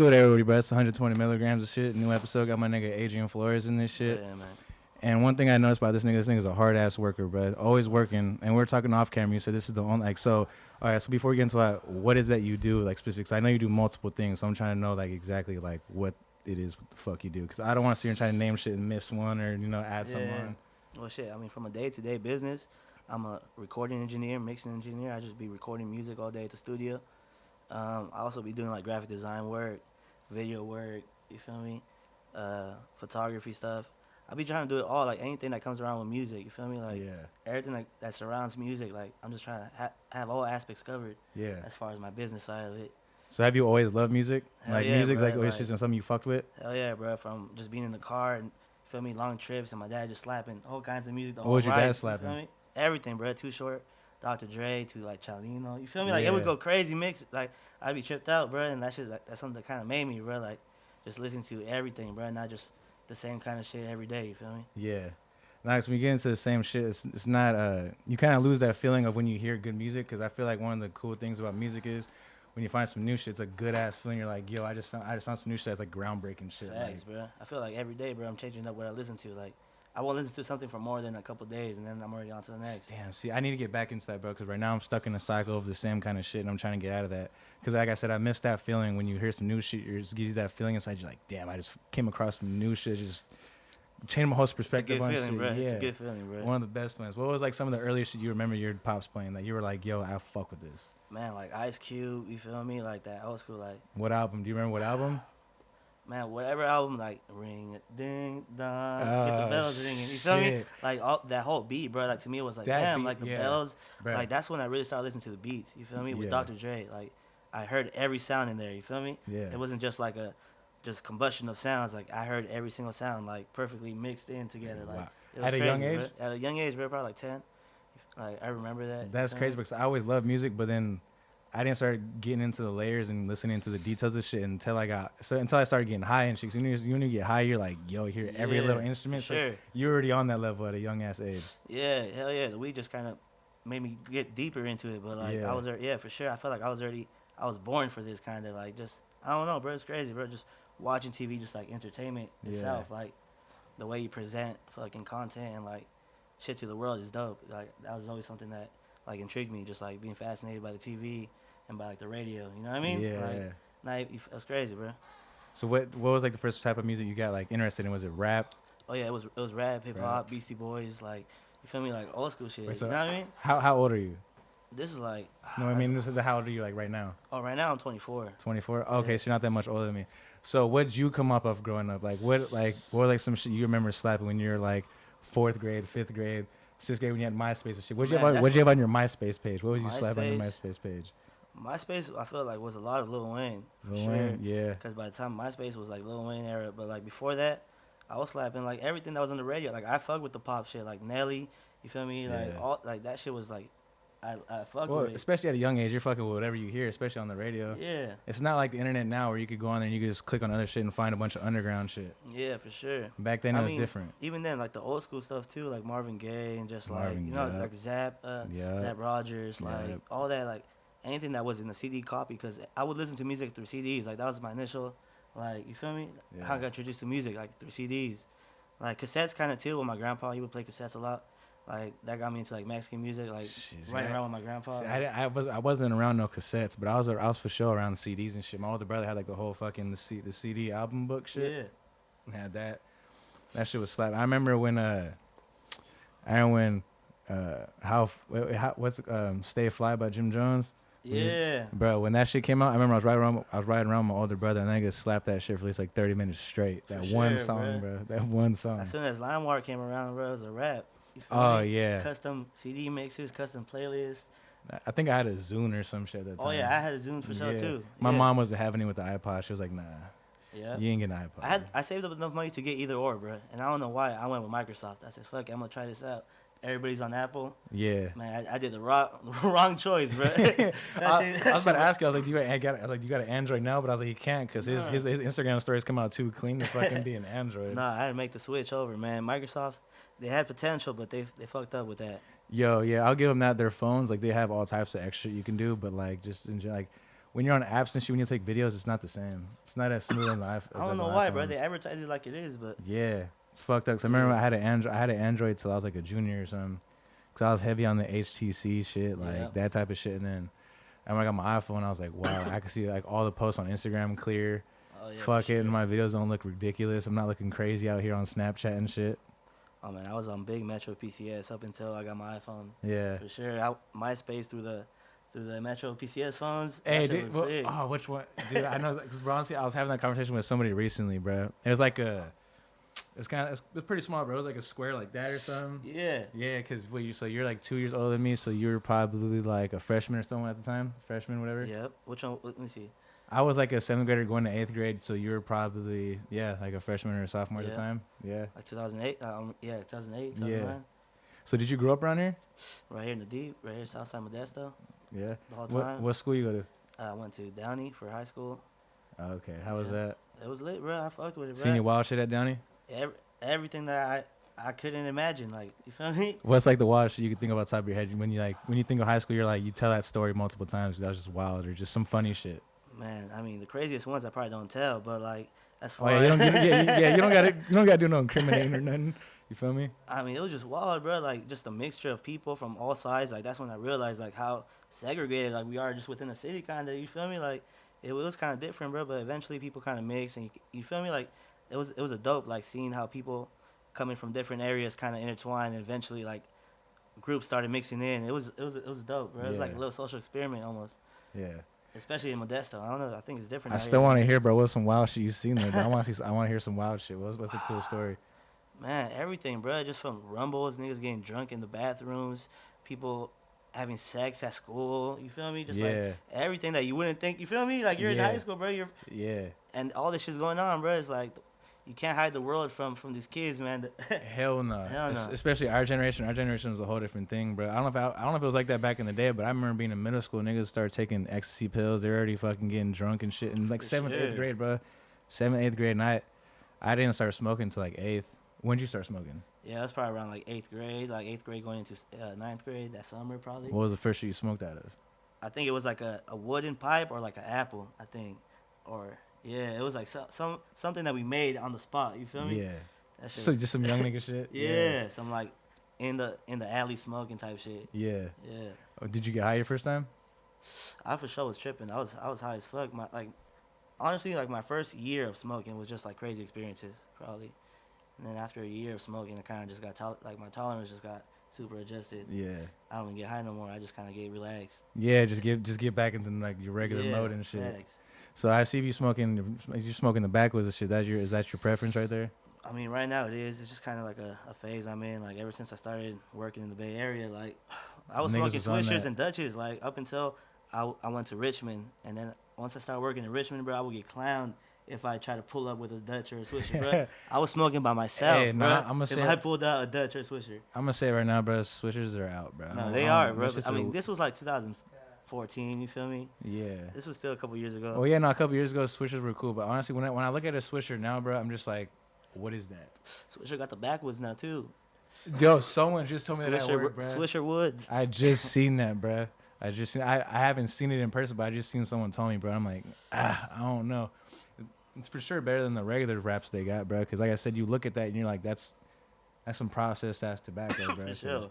Good everybody, bro. It's 120 milligrams of shit. New episode. Got my nigga Adrien Flores in this shit. Yeah, man. And one thing I noticed about this nigga's a hard ass worker, bro. Always working. And we're talking off camera. You said this is the only so. All right. So before we get into that, what is that you do like specifics? I know you do multiple things, so I'm trying to know like exactly like what it is, what the fuck you do, because I don't want to sit here and try to name shit and miss one or add something on. Well, shit. I mean, from a day-to-day business, I'm a recording engineer, mixing engineer. I just be recording music all day at the studio. I also be doing like graphic design work, video work. You feel me? Photography stuff. I be trying to do it all, like anything that comes around with music. You feel me? Like everything that surrounds music. Like I'm just trying to have all aspects covered. Yeah. As far as my business side of it. So have you always loved music? Hell Like yeah, music's bro, like always like- just something you fucked with? Hell yeah, bro. From just being in the car and feel me, long trips, and my dad just slapping all kinds of music. The What whole was your ride, dad slapping? You feel me? Everything, bro. Too Short, Dr. Dre to like Chalino. You feel me? Like it would Yeah. go crazy mix. Like I'd be tripped out, bro. And that's just like, that's something that kind of made me, bro. Like just listen to everything, bro. Not just the same kind of shit every day. You feel me? Yeah. Nice. When you get into the same shit, it's not, you kind of lose that feeling of when you hear good music, because I feel like one of the cool things about music is when you find some new shit, it's a good ass feeling. You're like, yo, I just found some new shit that's like groundbreaking shit. Facts, bro. I feel like every day, bro, I'm changing up what I listen to. Like I won't listen to something for more than a couple days, and then I'm already on to the next. Damn, see, I need to get back into that, bro, because right now I'm stuck in a cycle of the same kind of shit, and I'm trying to get out of that. Because like I said, I miss that feeling when you hear some new shit. It just gives you that feeling inside. You're like, damn, I just came across some new shit. Just changed my whole It's a perspective good on feeling, shit. bro. Yeah. It's a good feeling, bro. One of the best feelings. What was like some of the earliest shit you remember your pops playing that you were like, yo, I fuck with this? Man, like Ice Cube, you feel me? Like that old school, like. What album? Do you remember what album? Man, whatever album, like ring it, ding dong, get Oh, the bells ringing. You feel me? shit. Like all that whole beat, bro. Like to me, it was like That damn, beat, like the yeah. bells. Bruh. Like that's when I really started listening to the beats. You feel me? With Yeah. Dr. Dre, like I heard every sound in there. You feel me? Yeah. It wasn't just like a just combustion of sounds. Like I heard every single sound like perfectly mixed in together. Like Wow. it was At a crazy, young bro. age? At a young age, bro, probably like 10. Like I remember that. That's you feel crazy me? because I always loved music, but then I didn't start getting into the layers and listening to the details of shit until I started getting high and shit. So when you get high, you're like, yo, you hear every Yeah, little instrument. for So sure. you're already on that level at a young ass age. Yeah, hell yeah. The weed just kind of made me get deeper into it. But like Yeah. I was, yeah, for sure. I felt like I was born for this kind of like just I don't know, bro. It's crazy, bro. Just watching TV, just like entertainment Yeah. itself, like the way you present fucking content and like shit to the world is dope. Like that was always something that like intrigued me, just like being fascinated by the TV and by like the radio. You know what I mean? Yeah. Like, that's crazy, bro. So what was like the first type of music you got like interested in? Was it rap? Oh yeah, it was rap, hip Rap. hop, Beastie Boys, like you feel me, like old school shit. Wait, so you know what I mean? How old are you? This is like No, I mean, this is how old are you like right now? oh, right now I'm 24. 24. Okay, Yeah. so you're not that much older than me. So what did you come up of growing up? Like what were like some shit you remember slapping when you were like 4th grade, 5th grade, 6th grade when you had MySpace and shit? What'd you Man, have on your MySpace page? What was you slapping on your MySpace? MySpace page? MySpace, I feel like was a lot of Lil Wayne for Lil sure. Wayne, yeah. Because by the time MySpace was like Lil Wayne era, but like before that, I was slapping like everything that was on the radio. Like I fuck with the pop shit, like Nelly. You feel me? Like Yeah. all like that shit was like, I fuck Well, with it. especially at a young age, you're fucking with whatever you hear, especially on the radio. Yeah, It's not like the internet now where you could go on there and you could just click on other shit and find a bunch of underground shit. yeah, for sure. Back then I it was mean, different. Even then, like the old school stuff too, like Marvin Gaye and just like Marvin, you know, yup. like Zapp Rogers, like Yup. all that, like anything that was in the CD copy. Because I would listen to music through CDs. Like that was my initial, like you feel me? Yeah. How I got introduced to music, like through CDs. Like cassettes, kind of too. With my grandpa, he would play cassettes a lot. Like that got me into like Mexican music, like Shit, running see, around with my grandpa. See, like- I wasn't around no cassettes, but I was for sure around CDs and shit. My older brother had like the whole fucking the CD album book shit. yeah, And had that. That shit was slap. I remember when what's Stay Fly by Jim Jones. yeah. Bro, when that shit came out, I remember I was riding around with my older brother and that nigga slapped that shit for at least like 30 minutes straight. That For one sure, song, bruh. bro. That one song. As soon as LimeWire came around, bro, it was a rap. You feel Oh me? yeah. Custom CD mixes, custom playlists. I think I had a Zune or some shit at that time. Oh yeah, I had a Zune for sure Yeah. too. My Yeah. mom wasn't having it with the iPod. She was like, nah, Yeah. you ain't getting an iPod. I saved up enough money to get either or, bro. And I don't know why I went with Microsoft. I said, fuck it, I'm gonna try this out. Everybody's on Apple. Yeah. Man, I did the wrong choice, bro. I was about to ask you. I was like, "Do you got an Android now?" But I was like, "He can't because his Instagram stories come out too clean to fucking be an Android." Nah, I had to make the switch over, man. Microsoft, they had potential, but they fucked up with that. Yo, yeah, I'll give them that. Their phones, like, they have all types of extra you can do, but like, just enjoy, like, when you're on apps and shit, when you take videos, it's not the same. It's not as smooth on the iPhone. I don't know why, bro. They advertise it like it is, but yeah, it's fucked up. Cause I remember I had an Android till I was like a junior or something. Cause I was heavy on the HTC shit, like that type of shit. And then when I got my iPhone, I was like, wow, I could see like all the posts on Instagram clear. oh yeah, Fuck for it, sure. and my videos don't look ridiculous. I'm not looking crazy out here on Snapchat and shit. Oh man, I was on big Metro PCS up until I got my iPhone. Yeah. For sure. MySpace through the Metro PCS phones. Hey, That shit dude, was sick. oh, which one, dude? I know, cause bro, honestly, I was having that conversation with somebody recently, bro. It was like it's pretty small, bro. It was like a square like that or something. Yeah. Yeah, cause so you're like 2 years older than me, so you were probably like a freshman or something at the time, freshman, whatever. Yep. Which one? Let me see. I was like a 7th grader going to 8th grade, so you were probably like a freshman or a sophomore at the time. Yeah. Like 2008. Yeah, 2008, 2009. Yeah. So did you grow up around here? Right here in the deep, right here Southside Modesto. Yeah. The whole time. What school you go to? I went to Downey for high school. Okay. How was that? It was lit, bro. I fucked with it, bro. Seen any wild shit at Downey? Everything that I couldn't imagine. Like, you feel me? What's like the wildest shit you could think about top of your head when you think of high school? You're like, you tell that story multiple times. That was just wild, or just some funny shit. Man, I mean, the craziest ones I probably don't tell, but like as Oh far yeah, you don't gotta do no incriminating or nothing. You feel me? I mean, it was just wild, bro. Like, just a mixture of people from all sides. Like, that's when I realized, like, how segregated, like, we are just within the city, kind of. You feel me? Like, it was kind of different, bro. But eventually, people kind of mix, and you feel me? Like, it was a dope, like, seeing how people coming from different areas kind of intertwined, and eventually, like, groups started mixing in. It was dope, bro. It was like a little social experiment almost. Yeah. Especially in Modesto. I don't know. I think it's different. I still want to hear, bro. What's some wild shit you seen there? Bro? I want to hear some wild shit. What's a cool story? Man, everything, bro. Just from rumbles, niggas getting drunk in the bathrooms, people having sex at school. You feel me? Just like everything that you wouldn't think. You feel me? Like you're in high school, bro. And all this shit's going on, bro. It's like you can't hide the world from these kids, man. Hell no. Hell no. Especially our generation. Our generation was a whole different thing, bro. I don't know if it was like that back in the day, but I remember being in middle school. Niggas started taking ecstasy pills. They're already fucking getting drunk and shit. In like 7th, 8th grade, bro. 7th, 8th grade. And I didn't start smoking until like 8th. When did you start smoking? Yeah, that's probably around like 8th grade. Like 8th grade going into 9th grade that summer, probably. What was the first shit you smoked out of? I think it was like a wooden pipe or like an apple, I think. Or yeah, it was like something that we made on the spot. You feel me? Yeah. That shit So just some young nigga shit. Yeah, some like in the alley smoking type shit. Yeah. Yeah. Oh, did you get high your first time? I for sure was tripping. I was high as fuck. Honestly, like my first year of smoking was just like crazy experiences, probably. And then after a year of smoking, I kind of just got my tolerance just got super adjusted. Yeah. I don't even get high no more. I just kind of get relaxed. Yeah, just get back into like your regular mode and shit. Facts. So I see you smoking the backwoods and shit. Is that your preference right there? I mean, right now it is. It's just kind of like a phase I'm in. Like ever since I started working in the Bay Area, like I was smoking Swishers and Dutches, like up until I went to Richmond, and then once I started working in Richmond, bro, I would get clowned if I try to pull up with a Dutch or a Swisher, bro. I was smoking by myself, hey, bro. If I pulled out a Dutch or a Swisher. I'm gonna say right now, bro, Swishers are out, bro. No, they are, bro. I mean, this was like 2014. You feel me? Yeah. This was still a couple years ago. Oh yeah, no, a couple years ago, Swishers were cool, but honestly, when I look at a Swisher now, bro, I'm just like, what is that? Swisher got the backwoods now too. Yo, someone just told me Swisher, that word, bro. Swisher Woods. I just seen that, bro. I haven't seen it in person, but I just seen someone tell me, bro. I'm like, I don't know. It's for sure better than the regular wraps they got, bro. Because like I said, you look at that and you're like, that's some processed ass tobacco, bro. For sure.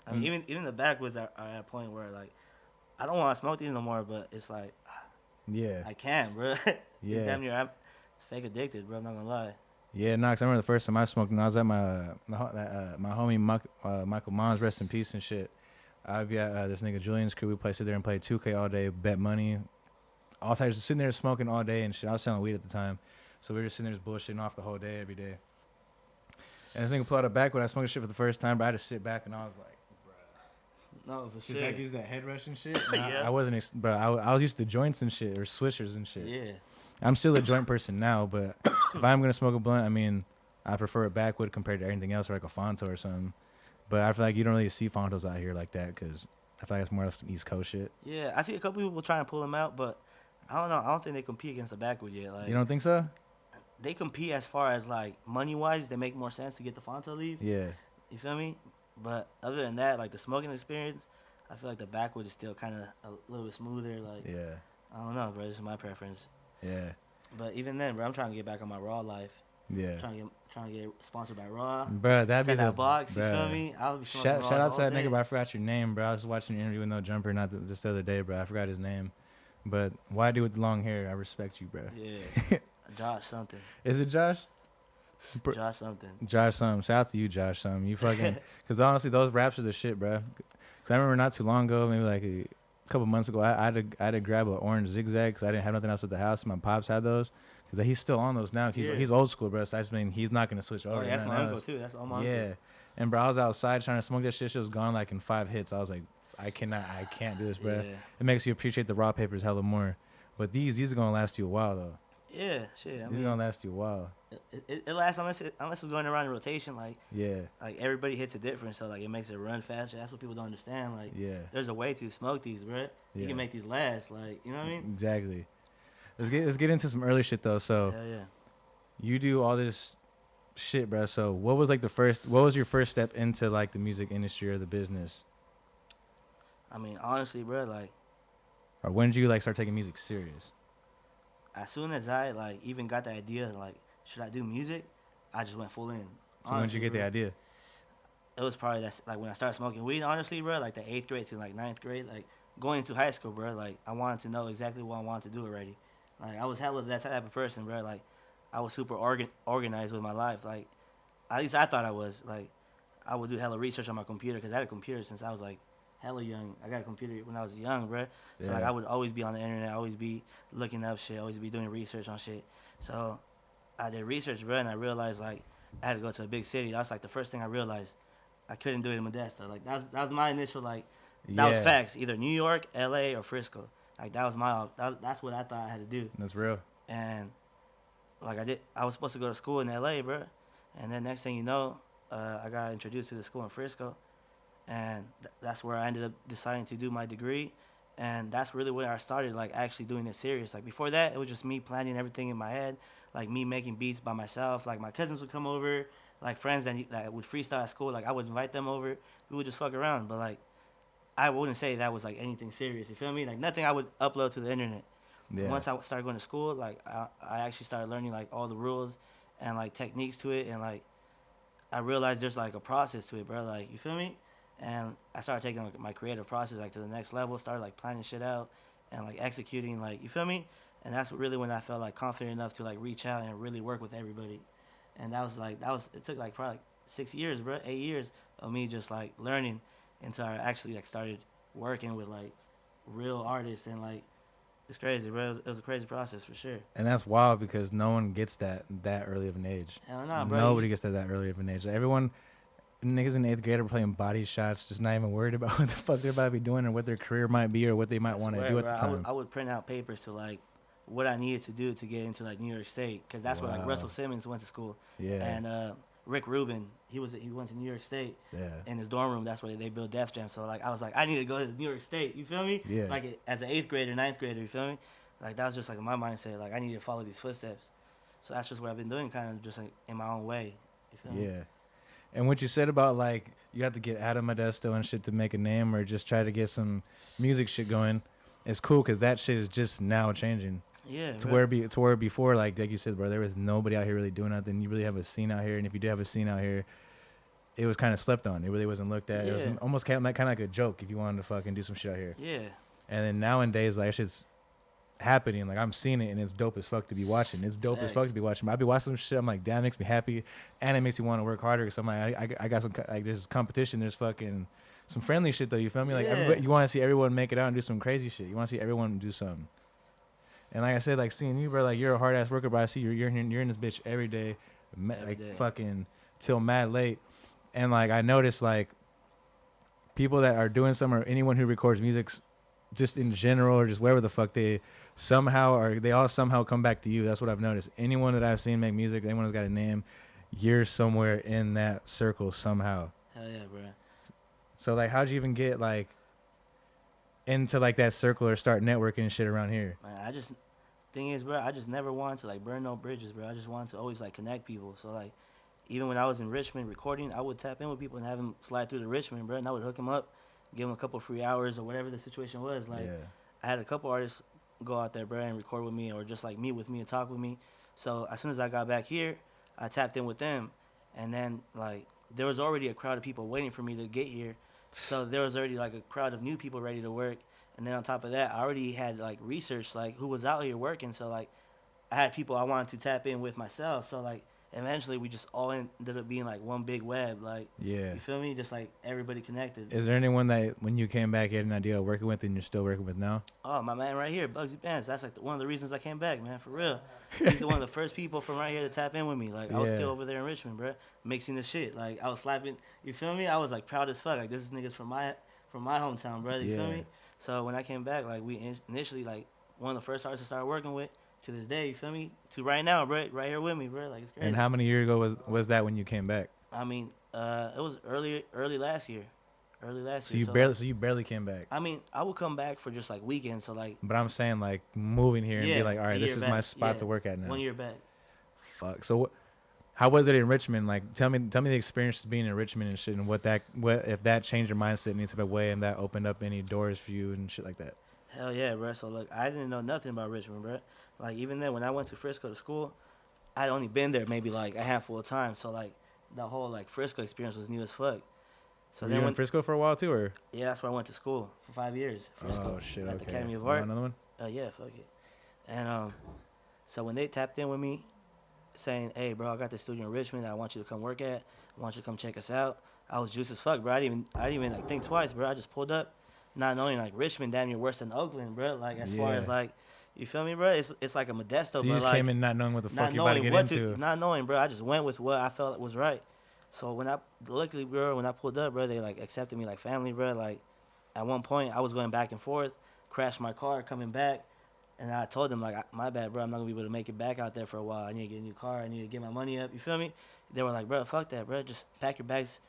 I mean, even the backwoods are at a point where like, I don't want to smoke these no more, but it's like, yeah, I can, bro. Yeah. Damn near, I'm fake addicted, bro. I'm not gonna lie. Yeah, no, 'cause I remember the first time I smoked, and I was at my homie Michael Mons, rest in peace and shit. I'd be at this nigga Julian's crew. We sit there and play 2K all day, bet money. All types, just sitting there smoking all day and shit. I was selling weed at the time, so we were just sitting there just bullshitting off the whole day, every day. And this nigga pulled out a back when I smoked shit for the first time, but I had to sit back and I was like, no, for sure. Cause that gives that head rush and shit. And Yeah. I wasn't, bro. I was used to joints and shit or swishers and shit. Yeah. I'm still a joint person now, but if I'm gonna smoke a blunt, I mean, I prefer it backwood compared to anything else, or like a Fonto or something. But I feel like you don't really see Fontos out here like that, cause I feel like it's more of some East Coast shit. Yeah, I see a couple people trying to pull them out, but I don't know. I don't think they compete against the backwood yet. Like, You don't think so? they compete as far as like money wise. They make more sense to get the Fonto leaf. Yeah. You feel me? But other than that, like the smoking experience, I feel like the backwood is still kind of a little bit smoother. Like, Yeah. I don't know, bro. This is my preference. Yeah. But even then, bro, I'm trying to get back on my Raw life. Yeah. Trying to get sponsored by Raw. Bro, that'd be Send the that box. You feel bruh. me? I'll be smoking Shout Raws out to all that day. nigga, but I forgot your name, bro. I was watching your interview with No Jumper just the other day, bro. I forgot his name. But white dude with the long hair, I respect you, bro. Yeah. Josh something. Is it Josh? Josh something. Josh something. Shout out to you, Josh something. You fucking, because honestly, those raps are the shit, bro. Because I remember not too long ago, maybe like a couple months ago, I had to grab an orange zigzag because I didn't have nothing else at the house. My pops had those because he's still on those now. He's old school, bro. So I just mean he's not gonna switch over. Oh, yeah, that's my uncle too. That's all my uncles. Yeah, and bro, I was outside trying to smoke that shit. Shit was gone like in 5 hits. I was like, I can't do this, bro. Yeah. It makes you appreciate the raw papers hella more. But these are gonna last you a while though. Yeah, shit. These are gonna last you a while. It lasts unless it's going around in rotation. Like Yeah. like everybody hits it different, so like it makes it run faster. That's what people don't understand. Like Yeah. there's a way to smoke these, bro. You Yeah. can make these last. Like you know what I mean? Exactly. Let's get into some early shit though. So Hell yeah. you do all this shit, bro. So what was your first step into like the music industry or the business? I mean, honestly, bro, like Or when did you like start taking music serious? as soon as I like even got the idea, like should I do music, I just went full in. So when did you get the idea? It was probably that's like when I started smoking weed. Honestly, bro, like the 8th grade to like 9th grade, like going into high school, bro. Like I wanted to know exactly what I wanted to do already. Like I was hella that type of person, bro. Like I was super organized with my life. Like at least I thought I was. Like I would do hella research on my computer because I had a computer since I was like hella young. I got a computer when I was young, bro. So like Yeah. I would always be on the internet, always be looking up shit, always be doing research on shit. So I did research, bro, and I realized like I had to go to a big city. That's like the first thing I realized. I couldn't do it in Modesto. Like that was my initial like that was facts. Either New York, LA, or Frisco. Like that was that's what I thought I had to do. That's real. And like I was supposed to go to school in LA, bro. And then next thing you know, I got introduced to the school in Frisco, and that's where I ended up deciding to do my degree. And that's really where I started like actually doing it serious. Like before that, it was just me planning everything in my head, like me making beats by myself. Like my cousins would come over, like friends that would freestyle at school. Like I would invite them over. We would just fuck around. But like I wouldn't say that was like anything serious. You feel me? Like nothing I would upload to the internet. Yeah. Once I started going to school, like I actually started learning like all the rules and like techniques to it, and like I realized there's like a process to it, bro. Like you feel me? And I started taking like, my creative process like to the next level. Started like planning shit out and like executing, like you feel me? And that's really when I felt like confident enough to like reach out and really work with everybody. And it took like probably like 6 years, bro, 8 years of me just like learning until I actually like started working with like real artists, and like it's crazy, bro. It was a crazy process for sure. And that's wild because no one gets that early of an age. Hell nah, bro. Nobody gets that early of an age. Like, everyone, niggas in 8th grade are playing body shots, just not even worried about what the fuck they're about to be doing or what their career might be or what they might want to do at the time. I would print out papers to like what I needed to do to get into like New York State, because that's where like Russell Simmons went to school. Yeah. And Rick Rubin, he went to New York State. Yeah. In his dorm room, that's where they built Def Jam. So like I was like, I need to go to New York State. You feel me? Yeah. Like as an 8th grader, 9th grader, you feel me? Like that was just like my mindset. Like I need to follow these footsteps. So that's just what I've been doing, kind of just like in my own way. You feel me? Yeah. And what you said about like you have to get out of Modesto and shit to make a name or just try to get some music shit going, it's cool because that shit is just now changing. Yeah. To where before, like you said, bro, there was nobody out here really doing nothing. You really have a scene out here, and if you do have a scene out here, it was kind of slept on. It really wasn't looked at. Yeah. It was almost kind of like a joke if you wanted to fucking do some shit out here. Yeah. And then nowadays, like shit's happening. Like I'm seeing it, and it's dope as fuck to be watching. It's dope as fuck to be watching. I'll be watching some shit. I'm like, damn, it makes me happy, and it makes me want to work harder. Cause I'm like, I got some like there's competition. There's fucking some friendly shit though. You feel me? Like everybody, you want to see everyone make it out and do some crazy shit. You want to see everyone do something. And like I said, like seeing you, bro, like you're a hard ass worker, but I see you're in this bitch every day, like fucking till mad late. And like I noticed like people that are doing something, or anyone who records music, just in general, or just wherever the fuck they all somehow come back to you. That's what I've noticed. Anyone that I've seen make music, anyone who's got a name, you're somewhere in that circle somehow. Hell yeah, bro. So like, how'd you even get like into like that circle or start networking and shit around here? Man, thing is, bro, I just never wanted to like burn no bridges, bro. I just wanted to always like connect people. So like, even when I was in Richmond recording, I would tap in with people and have them slide through to Richmond, bro, and I would hook them up, give them a couple free hours or whatever the situation was. Like, I had a couple artists, go out there, bro, and record with me, or just like meet with me and talk with me. So as soon as I got back here, I tapped in with them, and then like there was already a crowd of people waiting for me to get here. So there was already like a crowd of new people ready to work, and then on top of that, I already had like research like who was out here working. So like I had people I wanted to tap in with myself. So like eventually we just all ended up being like one big web. Like Yeah. you feel me? Just like everybody connected. Is there anyone that when you came back you had an idea of working with and you're still working with now? Oh, my man right here, Bugsy Pants. That's like one of the reasons I came back, man, for real. He's the one of the first people from right here to tap in with me. Like, I was Yeah. still over there in Richmond, bro, mixing the shit. Like, I was slapping, you feel me? I was, like, proud as fuck. Like, this is niggas from my hometown, bro, you feel Yeah. me? So when I came back, like, we initially, like, one of the first artists I started working with to this day, you feel me? To right now, bro, right here with me, bro. Like, it's crazy. And how many years ago was that when you came back? I mean, it was early last year. So you barely came back. I mean, I would come back for just like weekends, so like. But I'm saying like moving here and be like, all right, this is my spot to work at now. 1 year back. Fuck. So how was it in Richmond? Like, tell me the experience of being in Richmond and shit, and what if that changed your mindset in any type of way, and that opened up any doors for you and shit like that. Hell yeah, bro. So look, I didn't know nothing about Richmond, bro. Like even then, when I went to Frisco to school, I'd only been there maybe like a handful of times. So like the whole like Frisco experience was new as fuck. So Were you in Frisco for a while too, or? Yeah, that's where I went to school for 5 years. Frisco. Oh shit! At Okay. the Academy of You want Art. another one? Yeah, fuck it. And so when they tapped in with me, saying, "Hey, bro, I got this studio in Richmond. I want you to come work at. I want you to come check us out." I was juiced as fuck, bro. I didn't even like think twice, bro. I just pulled up, not knowing like Richmond damn near worse than Oakland, bro. Like as far as like, you feel me, bro? It's like a Modesto, So you but just like came in not knowing what the fuck you about to get into. not knowing, bro. I just went with what I felt was right. So luckily, bro, when I pulled up, bro, they like accepted me like family, bro. Like at one point, I was going back and forth, crashed my car coming back. And I told them, like, my bad, bro. I'm not going to be able to make it back out there for a while. I need to get a new car. I need to get my money up. You feel me? They were like, bro, fuck that, bro. Just pack your bags,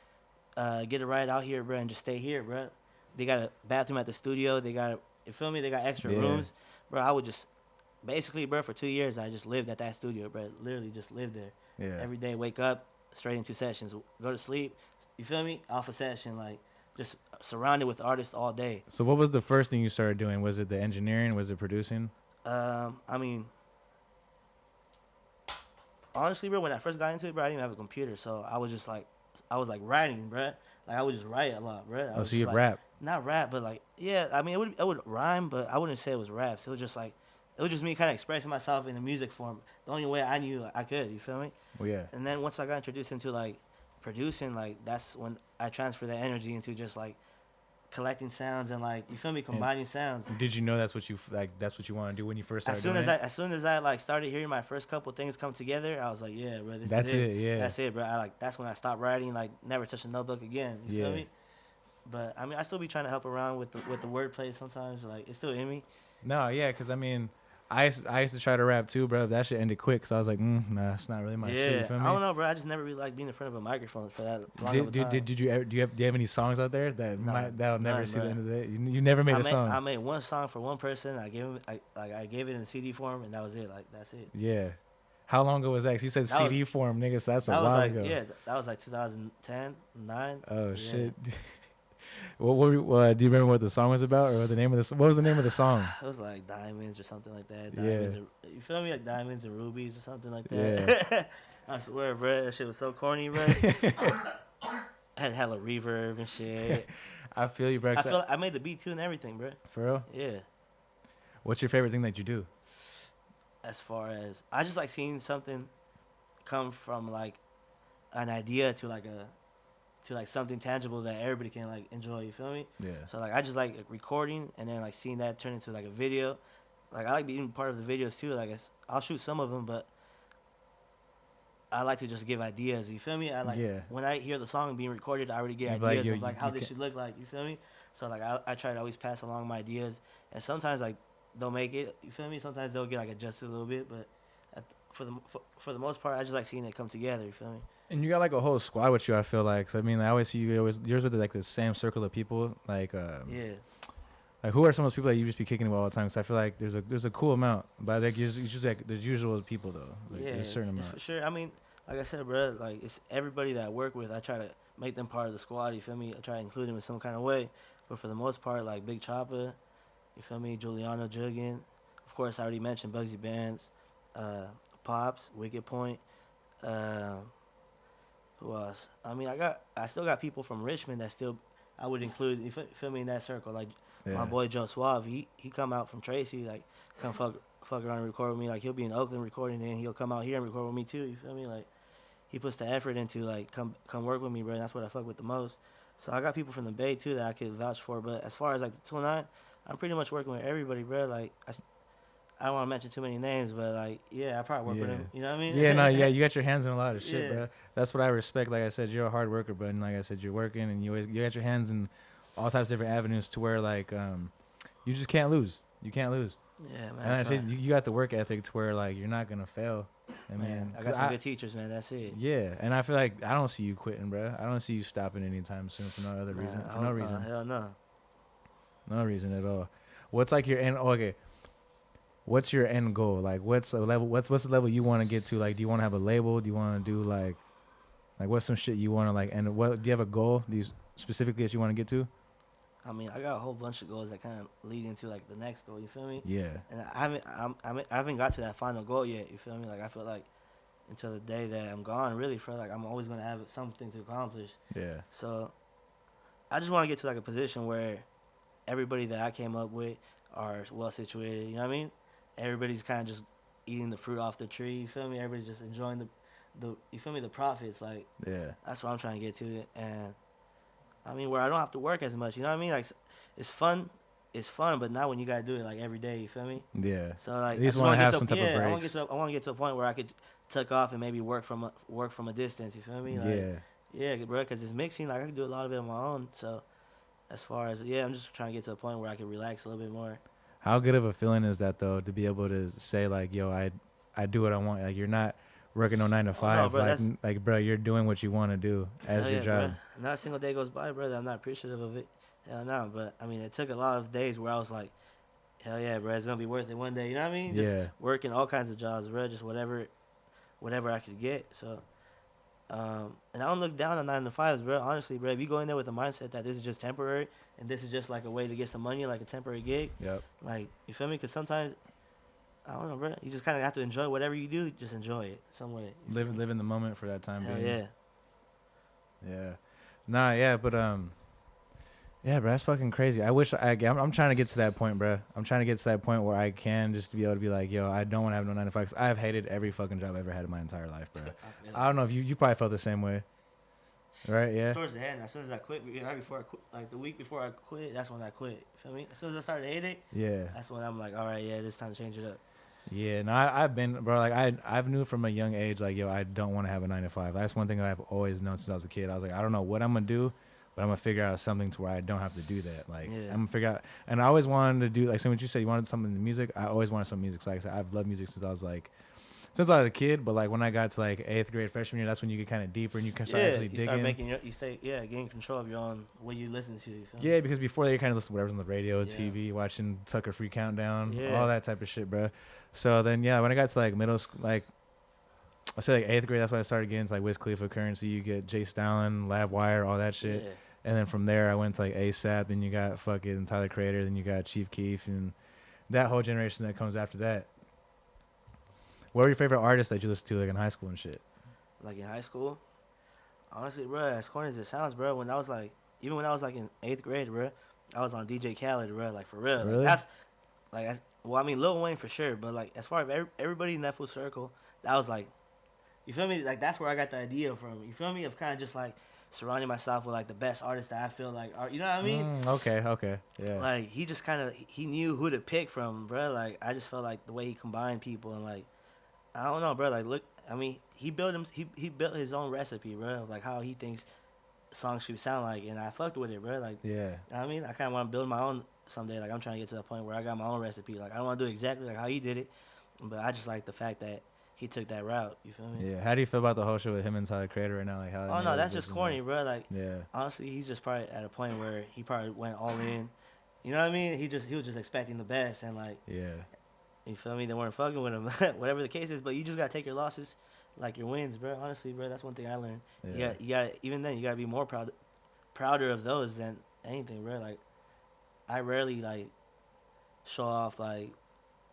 get a ride out here, bro, and just stay here, bro. They got a bathroom at the studio. They got, you feel me? They got extra rooms. Bro, I would just, basically, bro, for 2 years, I just lived at that studio, bro. Literally just lived there. Yeah. Every day, wake up, straight into sessions. Go to sleep. You feel me? Off a session, like, just surrounded with artists all day. So what was the first thing you started doing? Was it the engineering? Was it producing? I mean, honestly, bro, when I first got into it, bro, I didn't even have a computer, so I was just like, writing, bro. Like I would just write a lot, bro. Oh, so you like, rap? Not rap, but like, yeah. I mean, it would rhyme, but I wouldn't say it was raps. It was just like, it was just me kind of expressing myself in a music form. The only way I knew I could. You feel me? Well, yeah. And then once I got introduced into like producing, like that's when I transferred that energy into just like collecting sounds and like, you feel me, combining sounds. Did you know that's what you want to do when you first started As soon as I like started hearing my first couple things come together, I was like, yeah, bro, that's it. Yeah, that's it, bro. That's when I stopped writing, like never touched a notebook again. You feel me? But I mean, I still be trying to help around with the wordplay sometimes. Like it's still in me. No, yeah, because I mean, I used to try to rap too, bro. That shit ended quick, so I was like, nah, it's not really my shit. You feel me? I don't know, bro. I just never really like being in front of a microphone for that long of a time. Do you have any songs out there that'll never see the end of the day? You never made a song. I made one song for one person. I gave it in CD form, and that was it. Like that's it. Yeah. How long ago was that? 'Cause you said CD form, nigga. So that's a while ago. Yeah, that was like 2010, 9. Oh shit. Do you remember what the song was about, or what was the name of the song? It was like Diamonds or something like that. You feel me? Like Diamonds and Rubies or something like that. Yeah. I swear, bro, that shit was so corny, bro. Had hella reverb and shit. I feel you, bro. I made the beat too and everything, bro. For real? Yeah. What's your favorite thing that you do? As far as I just like seeing something come from like an idea to like something tangible that everybody can like enjoy. You feel me? Yeah. So like I just like recording and then like seeing that turn into like a video. Like I like being part of the videos too. Like I'll shoot some of them, but I like to just give ideas. You feel me? When I hear the song being recorded, I already get ideas of like how this should look like. You feel me? So like I try to always pass along my ideas, and sometimes like they'll make it. You feel me? Sometimes they'll get like adjusted a little bit, but for the most part, I just like seeing it come together. You feel me? And you got like a whole squad with you. I feel like. 'Cause, I mean, I always see yours with like the same circle of people. Like yeah. Like who are some of those people that you just be kicking with all the time? 'Cause I feel like there's a cool amount, but like it's just like there's usual people though. Like, yeah, there's a certain amount. For sure. I mean, like I said, bro, like it's everybody that I work with. I try to make them part of the squad. You feel me? I try to include them in some kind of way. But for the most part, like Big Chopper, you feel me? Giuliano Juggin, of course, I already mentioned Bugsy Bands, Pops, Wicked Point. Uh, who else? I mean, I still got people from Richmond that still I would include. You feel me in that circle? Like my Yeah. boy Joe Suave, he come out from Tracy, like come fuck around and record with me. Like he'll be in Oakland recording, and he'll come out here and record with me too. You feel me? Like he puts the effort into like come work with me, bro. And that's what I fuck with the most. So I got people from the Bay too that I could vouch for. But as far as like the 29, I'm pretty much working with everybody, bro. Like I don't want to mention too many names, but like yeah, I probably work with Yeah. them. You know what I mean? Yeah, no, yeah, you got your hands in a lot of shit, Yeah. bro. That's what I respect. Like I said, you're a hard worker, but and like I said, you're working and you got your hands in all types of different avenues to where like you just can't lose. You can't lose. Yeah, man. And I said you got the work ethic to where like you're not gonna fail. I mean, Man, I got some good teachers, man. That's it. yeah, and I feel like I don't see you quitting, bro. I don't see you stopping anytime soon for no other Man, reason. I For no hope reason. not. Hell no. No reason at all. What's like your end? Okay, what's your end goal? Like, what's the level? What's the level you want to get to? Like, do you want to have a label? Do you want to do like what's some shit you want to like? And what do you have a goal? Do you specifically that you want to get to? I mean, I got a whole bunch of goals that kind of lead into like the next goal. You feel me? Yeah, And I haven't got to that final goal yet. You feel me? Like I feel like until the day that I'm gone, really, for like I'm always gonna have something to accomplish. yeah, So I just want to get to like a position where everybody that I came up with are well situated. You know what I mean? Everybody's kind of just eating the fruit off the tree. You feel me? Everybody's just enjoying the you feel me? The profits. Like yeah, that's what I'm trying to get to. And I mean, where I don't have to work as much. You know what I mean? Like it's fun. It's fun, but not when you gotta do it like every day. You feel me? yeah. So like, You just want to have some type of I breaks. I want to get to a point where I could tuck off and maybe work from a distance. You feel me? Like, Yeah, bro. Because it's mixing. Like I can do a lot of it on my own. So as far as I'm just trying to get to a point where I can relax a little bit more. How good of a feeling is that though to be able to say like, yo, I do what I want. Like you're not working no 9 to 5. No, bro, like bro, you're doing what you want to do as hell your yeah, job. bro. Not a single day goes by, brother. I'm not appreciative of it. Hell no. But I mean, it took a lot of days where I was like, hell yeah, bro, it's gonna be worth it one day. You know what I mean? Just Yeah. working all kinds of jobs, bro. Just whatever I could get. So, and I don't look down on 9 to 5s, bro. Honestly, bro, if you go in there with the mindset that this is just temporary and this is just like a way to get some money, like a temporary gig, Yep. like you feel me? Because sometimes I don't know, bro. You just kind of have to enjoy whatever you do. Just enjoy it some way. Live in the moment for that time Hell being. yeah. Yeah. Nah, yeah, but yeah, bro, that's fucking crazy. I'm trying to get to that point, bro. I'm trying to get to that point where I can just be able to be like, yo, I don't want to have no 9 to 5. 'Cause I've hated every fucking job I've ever had in my entire life, bro. I don't know if you probably felt the same way, right? Yeah. Towards the end, as soon as I quit, right before I quit, like the week before I quit, that's when I quit. You feel me? As soon as I started to hate it, Yeah. that's when I'm like, all right, yeah, this time to change it up. Yeah, no, I've been, bro. Like I've knew from a young age, like, yo, I don't want to have a 9 to 5. That's one thing that I've always known since I was a kid. I was like, I don't know what I'm gonna do, but I'm gonna figure out something to where I don't have to do that. Like, Yeah. I'm gonna figure out. And I always wanted to do, like, same what you said, you wanted something in music. I always wanted some music. So like I said, I've loved music since I was a kid. But like when I got to like 8th grade, freshman year, that's when you get kind of deeper and you can start actually you start digging. getting control of your own what you listen to. You feel me? Yeah, because before that, you kind of listen to whatever's on the radio, Yeah. TV, watching Tucker Free Countdown, Yeah. all that type of shit, bro. So then, yeah, when I got to like middle school, like I said, like 8th grade, that's when I started getting into like Wiz Khalifa, Currency. You get Jay Stalin, Lab Wire, all that shit. Yeah. And then from there, I went to like ASAP. Then you got fucking Tyler Creator. Then you got Chief Keef, and that whole generation that comes after that. What were your favorite artists that you listened to like in high school and shit? Like in high school, honestly, bro, as corny as it sounds, bro, when I was like in 8th grade, bro, I was on DJ Khaled, bro, like for real. Really? Well, I mean, Lil Wayne for sure, but like as far as everybody in that full circle, that was like, you feel me? Like that's where I got the idea from. You feel me? Of kind of just like surrounding myself with like the best artists that I feel like are. You know what I mean? Okay, yeah. Like he just kind of he knew who to pick from, bro. Like I just felt like the way he combined people and like I don't know, bro. Like look, I mean, he built his own recipe, bro. Of like how he thinks songs should sound like, and I fucked with it, bro. Like Yeah. you know what I mean, I kind of want to build my own someday. Like I'm trying to get to the point where I got my own recipe. Like I don't want to do exactly like how he did it, but I just like the fact that he took that route. You feel me? Yeah. How do you feel about the whole show with him and Tyler Creator right now? Like how? Oh no, that's just corny, bro. Like Yeah. honestly, he's just probably at a point where he probably went all in. You know what I mean? He was just expecting the best, and like Yeah. you feel me? They weren't fucking with him, whatever the case is. But you just gotta take your losses like your wins, bro. Honestly, bro, that's one thing I learned. Yeah. You gotta even then you gotta be more prouder of those than anything, bro. Like I rarely like show off like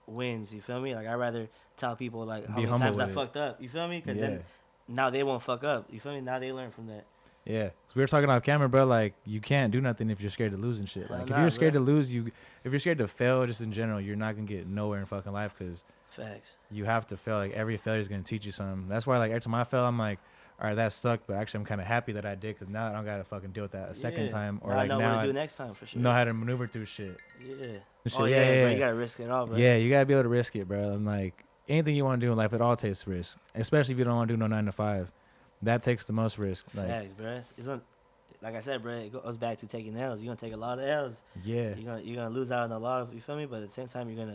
wins. You feel me? Like, I'd rather tell people like how Be many humble times I with it. fucked up. You feel me? Because Yeah. then now they won't fuck up. You feel me? Now they learn from that. Yeah, 'cause we were talking off camera, bro. Like, you can't do nothing if you're scared to lose and shit. Hell Like, if nah, you're scared bro. to lose, if you're scared to fail, just in general, you're not gonna get nowhere in fucking life. 'Cause Facts. you have to fail. Like, every failure is gonna teach you something. That's why, like, every time I fail, I'm like, all right, that sucked, but actually, I'm kind of happy that I did, 'cause now I don't gotta fucking deal with that a second Yeah. time, or Now like I know now what to I do next time for sure. know how to maneuver through shit. Yeah. And shit. Oh yeah, bro. You gotta risk it all, bro. Yeah, you gotta be able to risk it, bro. And like anything you want to do in life, it all takes risk. Especially if you don't want to do no 9 to 5, that takes the most risk. Like, Facts, bro. Like I said, bro, it goes back to taking L's. You're gonna take a lot of L's. yeah, You're gonna lose out on a lot of, you feel me? But at the same time, you're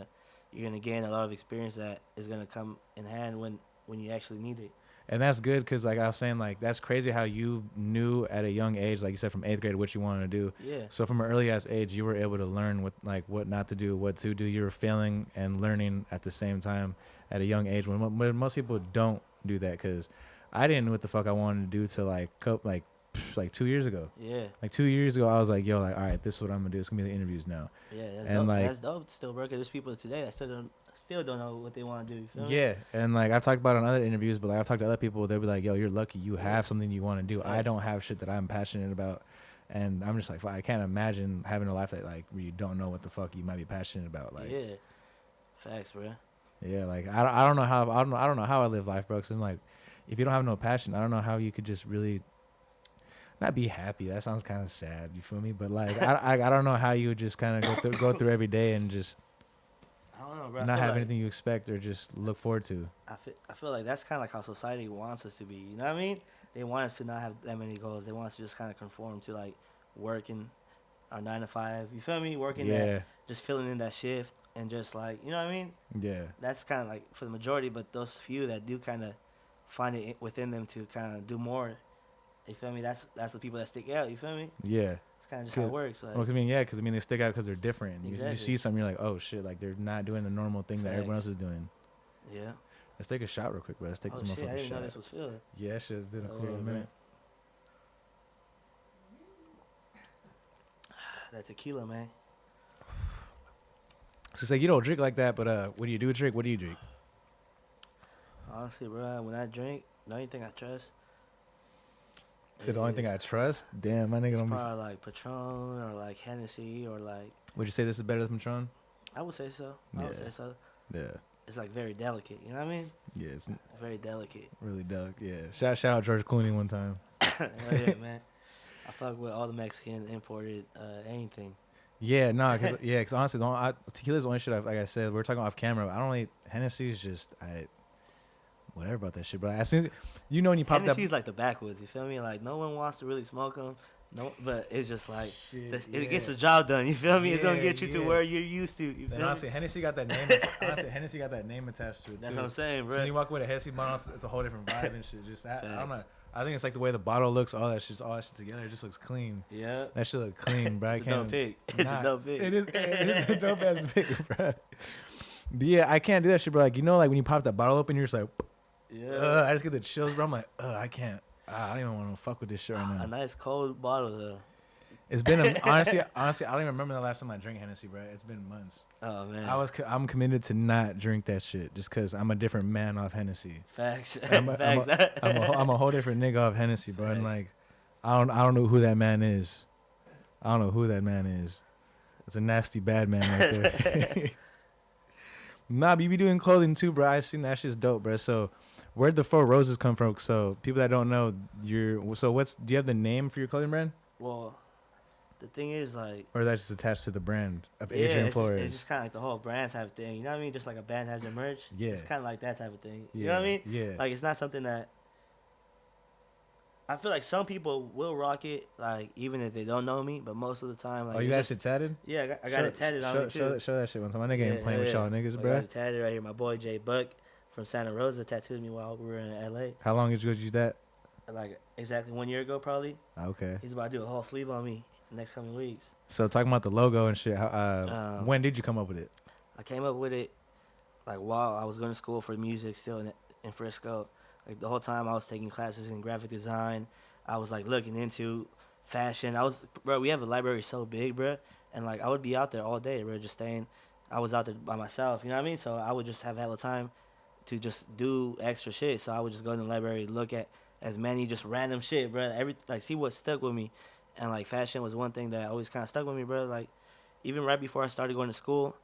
gonna gain a lot of experience that is gonna come in hand when you actually need it. and that's good because, like I was saying, like that's crazy how you knew at a young age, like you said, from 8th grade, what you wanted to do. Yeah. So from an early ass age, you were able to learn what not to do, what to do. You were failing and learning at the same time at a young age. When most people don't do that, because I didn't know what the fuck I wanted to do till like 2 years ago. Yeah. Like 2 years ago, I was like, yo, like, all right, this is what I'm gonna do. It's gonna be the interviews now. Yeah, that's And, dope. like- That's dope still, bro. 'Cause there's people today that still don't know what they want to do. You feel me? Yeah, and like I've talked about it on other interviews, but like I've talked to other people, they'll be like, "Yo, you're lucky. You have something you want to do. I Facts. don't have shit that I'm passionate about," and I'm just like, I can't imagine having a life that like where you don't know what the fuck you might be passionate about. Like, Yeah. Facts, bro. yeah, like I don't know how I don't know how I live life, bro. 'Cause I'm like, if you don't have no passion, I don't know how you could just really not be happy. That sounds kind of sad. You feel me? But like I don't know how you would just kind of go through every day and just I don't know, bro. not have anything you expect or just look forward to. I feel like that's kind of like how society wants us to be. You know what I mean? They want us to not have that many goals. They want us to just kind of conform to like working our 9 to 5. You feel me? Working Yeah, that, just filling in that shift and just like, you know what I mean? yeah. That's kind of like for the majority, but those few that do kind of find it within them to kind of do more. You feel me? That's the people that stick out. You feel me? Yeah. It's kind of just how it works. Like, Well, 'cause I mean, they stick out because they're different. You Exactly. see something, you're like, oh shit, like they're not doing the normal thing that everyone else Facts. is doing. yeah. Let's take a shot real quick, bro. Let's take Oh this shit! I motherfucking didn't know shot. this was filled. Yeah, that shit's been a Oh, cool yeah, little bro. minute. That tequila, man. So it's like you don't drink like that, but what do you do drink? What do you drink? Honestly, bro, when I drink, the only thing I trust. So the only thing I trust? Damn, my nigga It's don't be. probably like Patron or like Hennessy or like. Would you say this is better than Patron? I would say so. I would Yeah. say so. Yeah. It's like very delicate. You know what I mean? Yeah, it's Very delicate. really delicate. Yeah. Shout out George Clooney one time. Hell yeah, man. I fuck with all the Mexican imported anything. Yeah, no, cause honestly, tequila's the only shit. Like I said, we're talking off camera. I don't really. Hennessy's just whatever about that shit, bro. As soon as when you pop Hennessy's like the backwoods. You feel me? Like no one wants to really smoke them. No, but it's just like it gets the job done. You feel me? It's gonna get you to where you're used to. You feel And honestly, me? Hennessy got that name. Honestly, Hennessy got that name attached to it That's too. what I'm saying, bro. When you walk with a Hennessy bottle, it's a whole different vibe and shit. Just I don't know. Facts. I think it's like the way the bottle looks, all that shit together. It just looks clean. Yeah. That shit look clean, bro. It's a dope pick. It's a dope pick. It is a dope ass pick, bro. But yeah, I can't do that shit, bro. Like like when you pop that bottle open, you're just like, Yeah. I just get the chills, bro. I'm like, I can't. I don't even want to fuck with this shit right now. A nice cold bottle though. It's been honestly, I don't even remember the last time I drank Hennessy, bro. It's been months. Oh man. I'm committed to not drink that shit just because I'm a different man off Hennessy. Facts. I'm a whole different nigga off Hennessy, bro. And like, I don't know who that man is. I don't know who that man is. It's a nasty bad man right there. Nah, but you be doing clothing too, bro. I seen that shit's dope, bro. So, where'd the 4 roses come from? So, people that don't know, do you have the name for your clothing brand? Well, the thing is like. Or is that just attached to the brand of Yeah, Adrien it's Flores? just kind of like the whole brand type of thing. You know what I mean? Just like a band has their merch. Yeah. It's kind of like that type of thing. You know what I mean? Yeah. Like it's not something that. I feel like some people will rock it, like even if they don't know me. But most of the time, like Oh, you it's got just- shit tatted? Yeah, I got it tatted on me too. Show that shit one time. My nigga ain't playing with y'all niggas, I bro. got it tatted right here. My boy Jay Buck from Santa Rosa tattooed me while we were in LA. How long did you do that? Like exactly 1 year ago, probably. Okay. He's about to do a whole sleeve on me next coming weeks. So talking about the logo and shit, when did you come up with it? I came up with it like while I was going to school for music still in Frisco. Like the whole time I was taking classes in graphic design. I was like looking into fashion. Bro, we have a library so big, bro. And like I would be out there all day, bro, just staying I was out there by myself. You know what I mean? So I would just have hella time to just do extra shit. So I would just go in the library, look at as many just random shit, bro. Like see what stuck with me, and like fashion was one thing that always kind of stuck with me, bro. Like even right before I started going to school,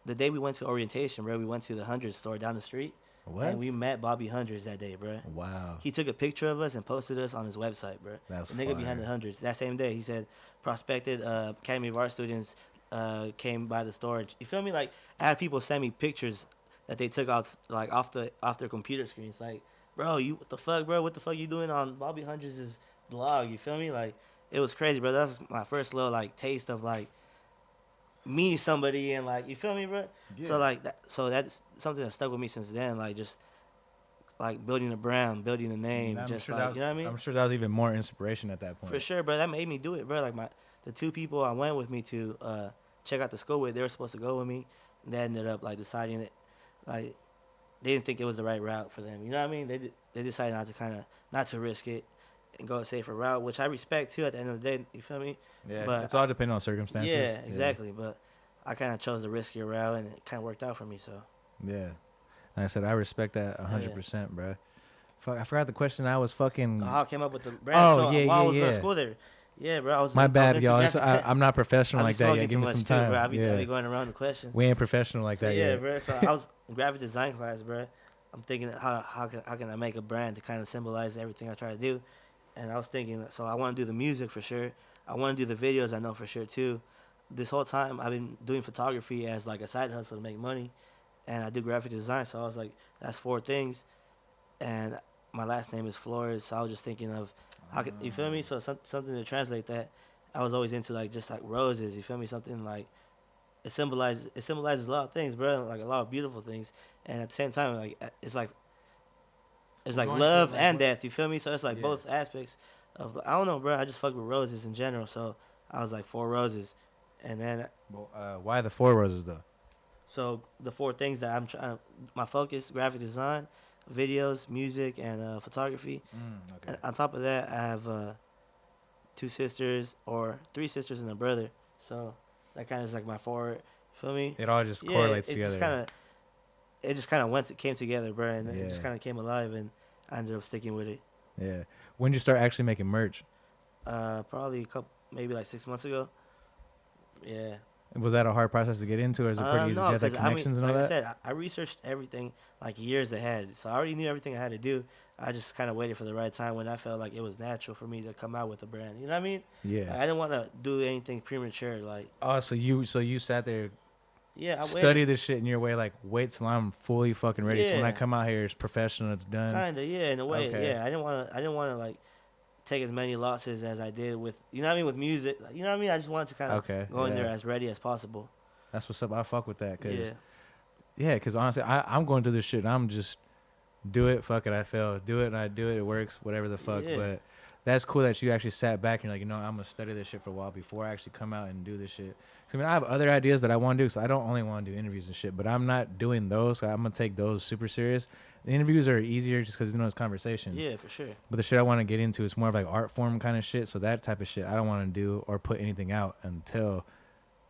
the day we went to orientation, bro, we went to the Hundreds store down the street, What? and we met Bobby Hundreds that day, bro. Wow. He took a picture of us and posted us on his website, bro. That's the nigga fire. behind the Hundreds. That same day, he said prospected Academy of Art students came by the store. You feel me? Like I had people send me pictures that they took off their computer screens. Like, bro, you what the fuck, bro? What the fuck you doing on Bobby Hundreds' blog? You feel me? Like it was crazy, bro. That was my first little like taste of like meeting somebody and like you feel me, bro. Yeah. So that's something that stuck with me since then. Like just like building a brand, building a name, I'm just sure like that was, you know what I mean. I'm sure that was even more inspiration at that point. For sure, bro. That made me do it, bro. Like the two people I went with me to check out the school with, they were supposed to go with me. They ended up like deciding that like they didn't think it was the right route for them. You know what I mean? They decided not to risk it and go a safer route, which I respect too. At the end of the day, you feel me? Yeah, But it's all depending on circumstances. yeah, exactly. But I kind of chose the riskier route, and it kind of worked out for me. So Yeah. Like I said, I respect that 100%, bro. Fuck, I forgot the question. I was fucking. how I came up with the brand. Oh, so yeah, while I was yeah, going to yeah. school there, yeah, bro. I was. My I was bad, into y'all. graphic- I'm not professional I be like that. Yeah, smoking give too me much some too, time. bro. I be Yeah. going around the question. We ain't professional like So, that yeah, yet. bro. So I was in graphic design class, bro. I'm thinking how can I make a brand to kind of symbolize everything I try to do, and I was thinking so I want to do the music for sure. I want to do the videos I know for sure too. This whole time I've been doing photography as like a side hustle to make money, and I do graphic design. So I was like, that's four things, and my last name is Flores. So I was just thinking of how could, you feel me? So something to translate that. I was always into like just like roses. You feel me? Something like it symbolizes a lot of things, bro. Like a lot of beautiful things, and at the same time, like it's like Going love to, like, and what- death. You feel me? So it's like Yeah. both aspects of. I don't know, bro. I just fuck with roses in general. So I was like four roses, and then Well, why the four roses though? so the four things that I'm trying. My focus: graphic design, videos, music, and photography. Okay. And on top of that, I have two sisters or three sisters and a brother. So that kind of is like my four. Feel me? It all just Yeah, correlates it together. just kind of came together, bro, and it just Yeah. kind of came alive, and I ended up sticking with it. Yeah. When did you start actually making merch? Probably maybe like 6 months ago. Yeah. Was that a hard process to get into, or is it pretty easy? No, Did you have like 'cause connections and all like that? I said, I researched everything like years ahead, so I already knew everything I had to do. I just kind of waited for the right time when I felt like it was natural for me to come out with a brand. You know what I mean? Yeah. I didn't want to do anything premature. Like, Oh, so you sat there, yeah, I study this shit in your way, like wait till I'm fully fucking ready. So when I Yeah. come out here, it's professional, it's done. Kinda, yeah, in a way, Okay. yeah. I didn't want to like take as many losses as I did with, you know what I mean, with music. You know what I mean? I just wanted to kind of Okay. go in there yeah. as ready as possible. That's what's up. I fuck with that, cause Yeah, cause honestly, I'm going through this shit. And I'm just do it, fuck it, I fail, do it, and I do it. It works, whatever the fuck. Yeah. But that's cool that you actually sat back and you're like, you know, I'm gonna study this shit for a while before I actually come out and do this shit. 'Cause, I mean, I have other ideas that I want to do. So I don't only want to do interviews and shit, but I'm not doing those. So I'm gonna take those super serious. The interviews are easier just because you know it's conversation. yeah, for sure. But the shit I want to get into is more of like art form kind of shit. So that type of shit I don't want to do or put anything out until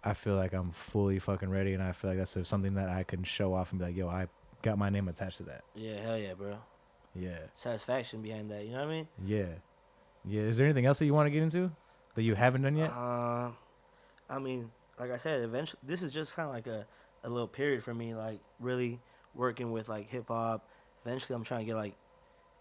I feel like I'm fully fucking ready, and I feel like that's something that I can show off and be like, yo, I got my name attached to that. Yeah, hell yeah, bro. Yeah. Satisfaction behind that. You know what I mean? Yeah. Yeah. Is there anything else that you want to get into that you haven't done yet? I mean, like I said, eventually, this is just kind of like a little period for me, like really working with like hip hop. Eventually, I'm trying to get like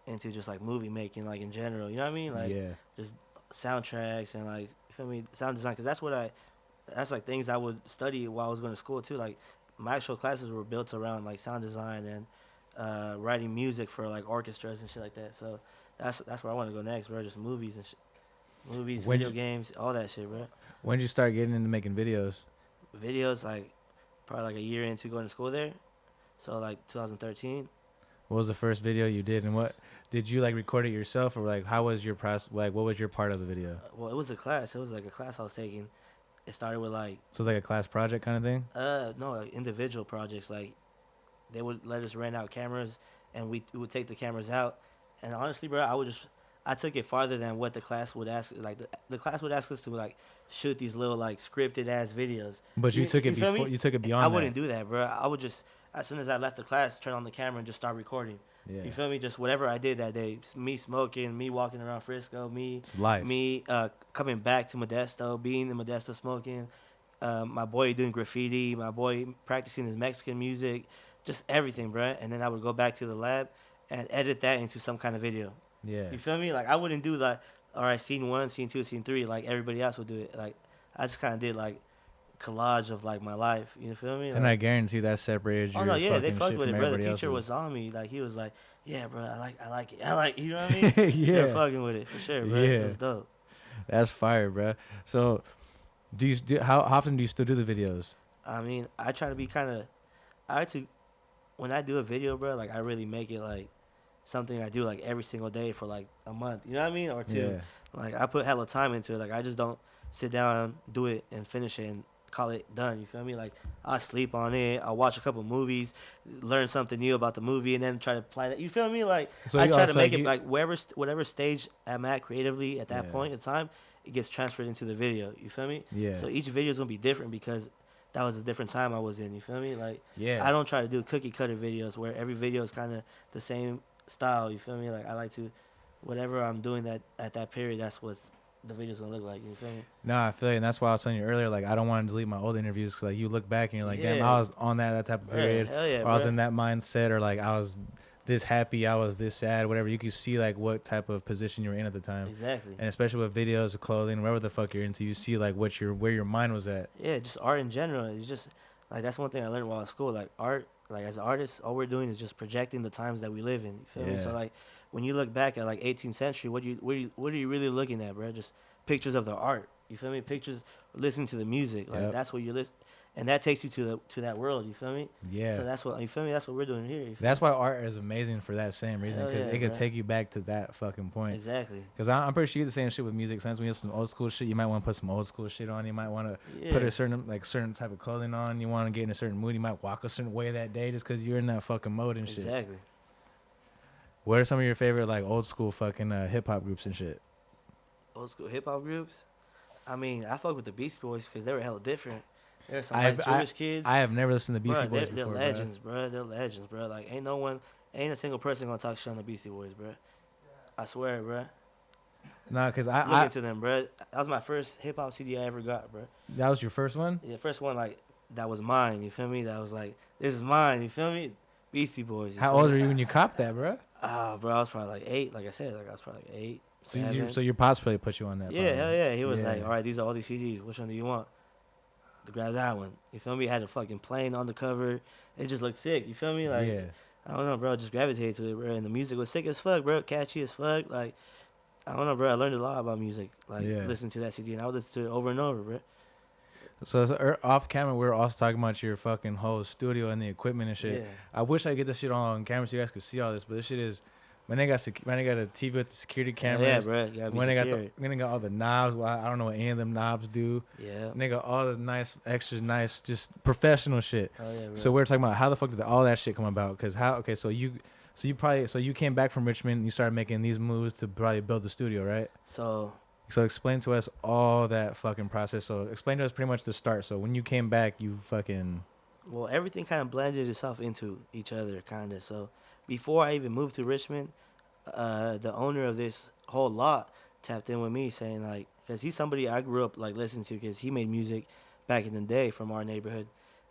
into just like movie making, like in general. You know what I mean? Like yeah. just soundtracks and like you feel me, sound design, because that's like things I would study while I was going to school too. Like my actual classes were built around like sound design and writing music for like orchestras and shit like that. So that's where I want to go next, bro. Just movies and shit. Movies, When video you- games, all that shit, bro. When did you start getting into making videos? Videos like probably like a year into going to school there. So like 2013. What was the first video you did, and what did you like record it yourself, or like how was your process? Like what was your part of the video? Well, it was a class. It was like a class I was taking. It started with like So it's like a class project kind of thing. no, like individual projects. Like they would let us rent out cameras, and we would take the cameras out. And honestly, bro, I took it farther than what the class would ask. Like the class would ask us to like shoot these little like scripted ass videos. But you took it Feel before. me? You took it I beyond that. wouldn't do that, bro. I would just as soon as I left the class, turn on the camera and just start recording. Yeah. You feel me? Just whatever I did that day. Me smoking, me walking around Frisco, It's life. me coming back to Modesto, being in Modesto smoking, my boy doing graffiti, my boy practicing his Mexican music, just everything, bro. And then I would go back to the lab and edit that into some kind of video. Yeah. You feel me? Like I wouldn't do like, all right, scene 1, scene 2, scene 3, like everybody else would do it. Like I just kind of did like collage of like my life. You feel me? Like, And I guarantee that separated your oh no, yeah, they fucking fucked shit with from it, bro. The everybody teacher else's. was on me. Like he was like, yeah, bro, I like it. I like, you know what I mean? Yeah. They're fucking with it for sure, bro. Yeah. It was dope. That's fire, bro. So, how often do you still do the videos? I mean, I try to be kind of, I like to, when I do a video, bro, like I really make it like something I do like every single day for like a month. You know what I mean? Or 2. Yeah. Like I put hella time into it. Like I just don't sit down, do it, and finish it and call it done. You feel me? Like I sleep on it. I watch a couple movies, learn something new about the movie, and then try to apply that. You feel me? Like So I you try to also, make like, it like whatever stage I'm at creatively at that Yeah. point in time, it gets transferred into the video. You feel me? Yeah. So each video is gonna be different because that was a different time I was in. You feel me? Like Yeah. I don't try to do cookie cutter videos where every video is kind of the same style. You feel me? Like I like to, whatever I'm doing that at that period, that's what's the video's gonna look like. You feel me? No, I feel you, and that's why I was telling you earlier. Like, I don't want to delete my old interviews because like you look back and you're like, damn, Yeah. I was on that type of Bruh, period, hell yeah, or I was bruh. in that mindset, or like I was this happy, I was this sad, whatever. You could see like what type of position you were in at the time, Exactly. and especially with videos, clothing, whatever the fuck you're into, you see like where your mind was at. Yeah, just art in general. It's just like that's one thing I learned while in school. Like art, like as artists, all we're doing is just projecting the times that we live in. You feel me? Yeah. So like when you look back at like 18th century, what are you really looking at, bro? Just pictures of the art. You feel me? Pictures, listening to the music. Like Yep. that's what you listen, and that takes you to that world. You feel me? Yeah. So that's what you feel me. That's what we're doing here. You feel That's why art is amazing for that same reason, Hell because yeah, it could bruh. take you back to that fucking me? point. Exactly. Because I'm pretty sure you do the same shit with music. Sometimes when you listen to old school shit, you might want to put some old school shit on. You might want to put Yeah. a certain type of clothing on. You want to get in a certain mood. You might walk a certain way that day just because you're in that fucking mode and shit. Exactly. What are some of your favorite like old school fucking hip hop groups and shit? Old school hip hop groups. I mean, I fuck with the Beastie Boys because they were hella different. There were some like Jewish kids. I have never listened to Beastie Bruh, Boys they're before. legends, bro. They're legends, bro. Like ain't a single person gonna talk shit on the Beastie Boys, bro. I swear, bro. No, because Look I into them, bro. That was my first hip hop CD I ever got, bro. that was your first one. Yeah, first one like that was mine. You feel me? That was like this is mine. You feel me? Beastie Boys. How old are you when you copped that, bro? Ah, bro, I was probably like 8. Like I said, like I was probably like 8. So 7. so your pops probably put you on that. Yeah, probably. hell yeah. He was Yeah. like, all right, these are all these CDs. Which one do you want? To grab that one. You feel me? It had a fucking plane on the cover. It just looked sick. You feel me? Like, yeah. I don't know, bro. Just gravitated to it, bro. And the music was sick as fuck, bro. Catchy as fuck. Like, I don't know, bro. I learned a lot about music. Like, Yeah. listening to that CD. And I would listen to it over and over, bro. So off camera, we were also talking about your fucking whole studio and the equipment and shit. Yeah. I wish I could get this shit on camera so you guys could see all this, but this shit is when they got a TV with the security cameras. Yeah, bro. You gotta be When they secure. got all the knobs. Well, I don't know what any of them knobs do. Yeah. And they got all the nice, extra nice, just professional shit. Oh, yeah, bro. So we're talking about how the fuck did all that shit come about? Because so you came back from Richmond and you started making these moves to probably build the studio, right? So explain to us all that fucking process. So explain to us pretty much the start. So when you came back, you fucking well, everything kind of blended itself into each other, kind of. So before I even moved to Richmond, the owner of this whole lot tapped in with me saying, like, because he's somebody I grew up, like, listening to because he made music back in the day from our neighborhood.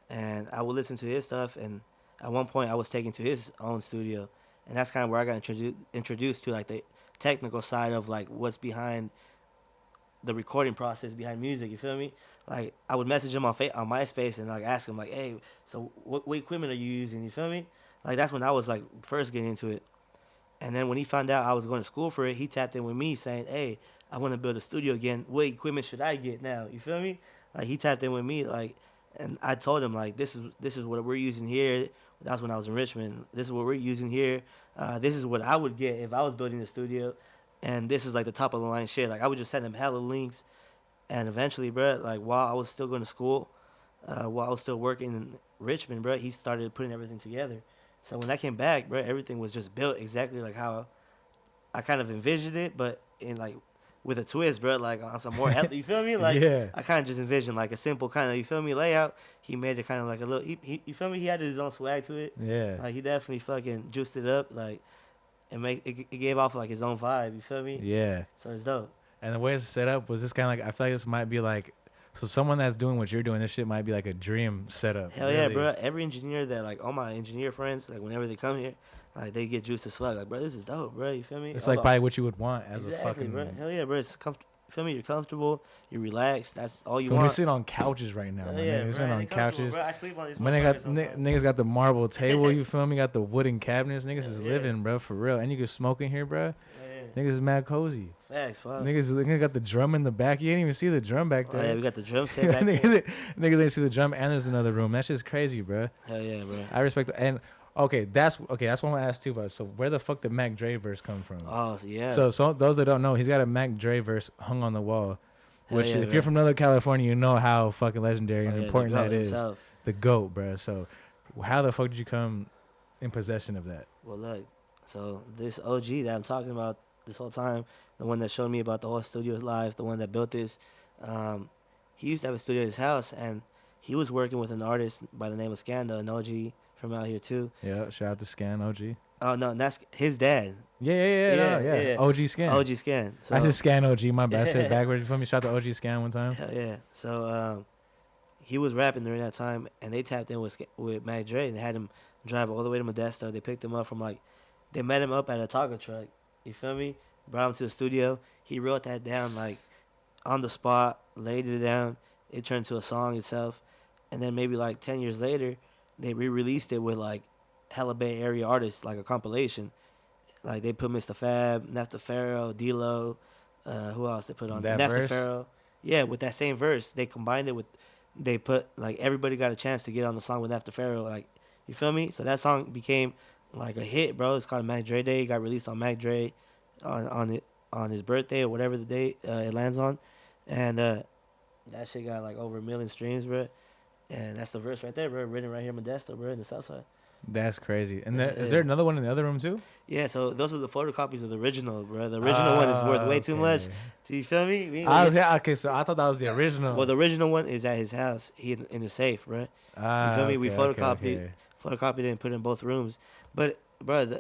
And I would listen to his stuff. And at one point, I was taken to his own studio. And that's kind of where I got introduced to, like, the technical side of, like, what's behind the recording process behind music, you feel me? Like, I would message him on MySpace and, like, ask him, like, hey, so what equipment are you using, you feel me? Like, that's when I was, like, first getting into it. And then when he found out I was going to school for it, he tapped in with me saying, hey, I want to build a studio again. What equipment should I get now? You feel me? Like, he tapped in with me, like, and I told him, like, this is what we're using here. That was when I was in Richmond. This is what we're using here. This is what I would get if I was building a studio. And this is, like, the top of the line shit. Like, I would just send him hella links. And eventually, bro, like, while I was still going to school, while I was still working in Richmond, bro, he started putting everything together. So when I came back, bro, everything was just built exactly like how I kind of envisioned it, but in like with a twist, bro. Like on some more, you feel me? Like Yeah. I kind of just envisioned like a simple kind of, you feel me, layout. He made it kind of like a little, you feel me? He had his own swag to it. Yeah. Like he definitely fucking juiced it up, like it gave off like his own vibe. You feel me? Yeah. So it's dope. And the way it's set up was this kind of like, I feel like this might be like, so someone that's doing what you're doing, this shit might be like a dream setup. Hell yeah, bro. Every engineer that, like, all my engineer friends, like, whenever they come here, like, they get juiced as fuck. Like, bro, this is dope, bro. You feel me? It's like probably what you would want as a fucking. Bro. Hell yeah, bro. It's you feel me? You're comfortable. You're relaxed. That's all you We're want. sitting on couches right now. Yeah, We're sitting on couches. Bro, I sleep on these Niggas got the marble table. You feel me? Got the wooden cabinets. Niggas is Yeah. living, bro, for real. And you can smoke in here, bro. Yeah. Niggas is mad cozy. Facts, fuck. Niggas got the drum in the back. You didn't even see the drum back there. Oh, yeah, we got the drum set back there. Niggas didn't see the drum, and there's another room. That's just crazy, bro. Hell yeah, bro. I respect it. And okay, that's what I want to ask too about. So where the fuck did Mac Dre verse come from? Oh, yeah. So those that don't know, he's got a Mac Dre verse hung on the wall. Which, yeah, if bro. you're from Northern California, you know how fucking legendary and Oh, yeah, important the that GOAT is. himself. The GOAT, bro. So, how the fuck did you come in possession of that? Well, look, so this OG that I'm talking about this whole time, the one that showed me about the whole studio live, the one that built this, he used to have a studio at his house, and he was working with an artist by the name of Skanda, an OG from out here too. Yeah, shout out to Scan OG. Oh no, that's his dad. Yeah. OG Scan. OG Scan. So, I said Scan OG. My bad. I said backwards. You feel me? Shout out to OG Scan one time. hell yeah. So he was rapping during that time, and they tapped in with Mac Dre and had him drive all the way to Modesto. They picked him up from they met him up at a taco truck. You feel me? Brought him to the studio. He wrote that down on the spot, laid it down. It turned to a song itself, and then maybe 10 years later, they re-released it with hella Bay Area artists, like a compilation. Like they put Mr. Fab, Nefta Pharaoh, D-Lo, who else they put on there? Nefta Pharaoh. Yeah, with that same verse, they combined it with. They put everybody got a chance to get on the song with Nefta Pharaoh. You feel me? So that song became a hit, bro. It's called Mac Dre Day. It got released on Mac Dre on his birthday or whatever the date it lands on, and that shit got over 1 million streams, bro. And that's the verse right there, bro. Written right here in Modesto, bro, in the South Side. That's crazy. And is there another one in the other room too? Yeah, so those are the photocopies of the original, bro. The original one is worth way too much. Do you feel me? Okay, so I thought that was the original. Well, the original one is at his house, in the safe, bro. You feel me? We photocopied it and put it in both rooms. But, bro,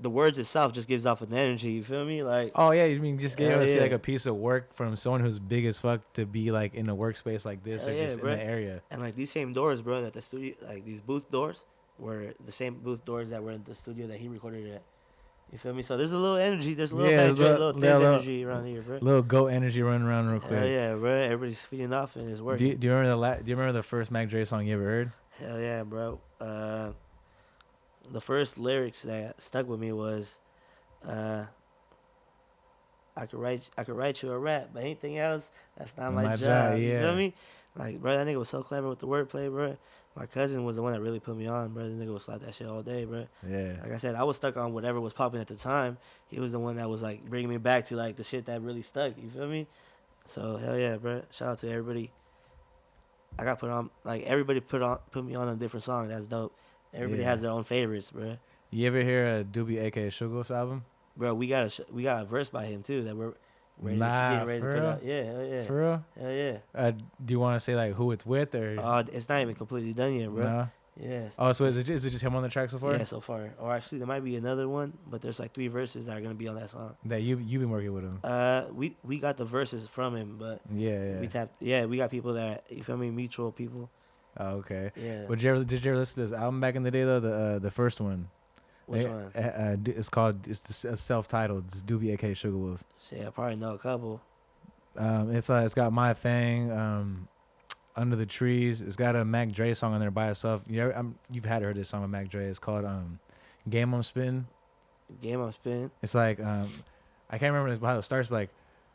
the words itself just gives off an energy. You feel me? Oh yeah, you mean just get able to see yeah. a piece of work from someone who's big as fuck to be in a workspace like this or just bro. in the area. And these same doors, bro, that the studio, these booth doors, were the same booth doors that were in the studio that he recorded at. You feel me? So there's a little energy, there's a little energy around here, bro. Little goat energy running around real quick. Hell yeah, bro. Everybody's feeding off and it's working. Do you remember the first Mac Dre song you ever heard? Hell yeah, bro. The first lyrics that stuck with me was, I could write you a rap, but anything else, that's not my job. You feel me? Bro, that nigga was so clever with the wordplay, bro. My cousin was the one that really put me on, bro. This nigga would slap that shit all day, bro. Yeah. Like I said, I was stuck on whatever was popping at the time. He was the one that was bringing me back to the shit that really stuck. You feel me? So hell yeah, bro. Shout out to everybody. I got put on everybody put me on a different song. That's dope. Everybody has their own favorites, bro. You ever hear a Doobie aka Sugar's album? Bro, we got a verse by him too that we're ready to put out. Yeah, hell yeah. For real? Hell yeah. Do you want to say who it's with or? It's not even completely done yet, bro. No? Yes. Oh, so is it just him on the track so far? Yeah, so far. Or actually, there might be another one, but there's 3 verses that are gonna be on that song. That you've been working with him. We got the verses from him, but yeah. we got people that, you feel me, mutual people. Oh, okay. Yeah. Did you ever listen to this album back in the day though? The first one. Which one? It's self-titled. It's Doobie aka Sugar Wolf. Shit, I probably know a couple. It's got My Thing, Under the Trees. It's got a Mac Dre song on there by itself. You've had heard this song of Mac Dre. It's called Game I'm Spin. Game I'm Spin. It's I can't remember how it starts. But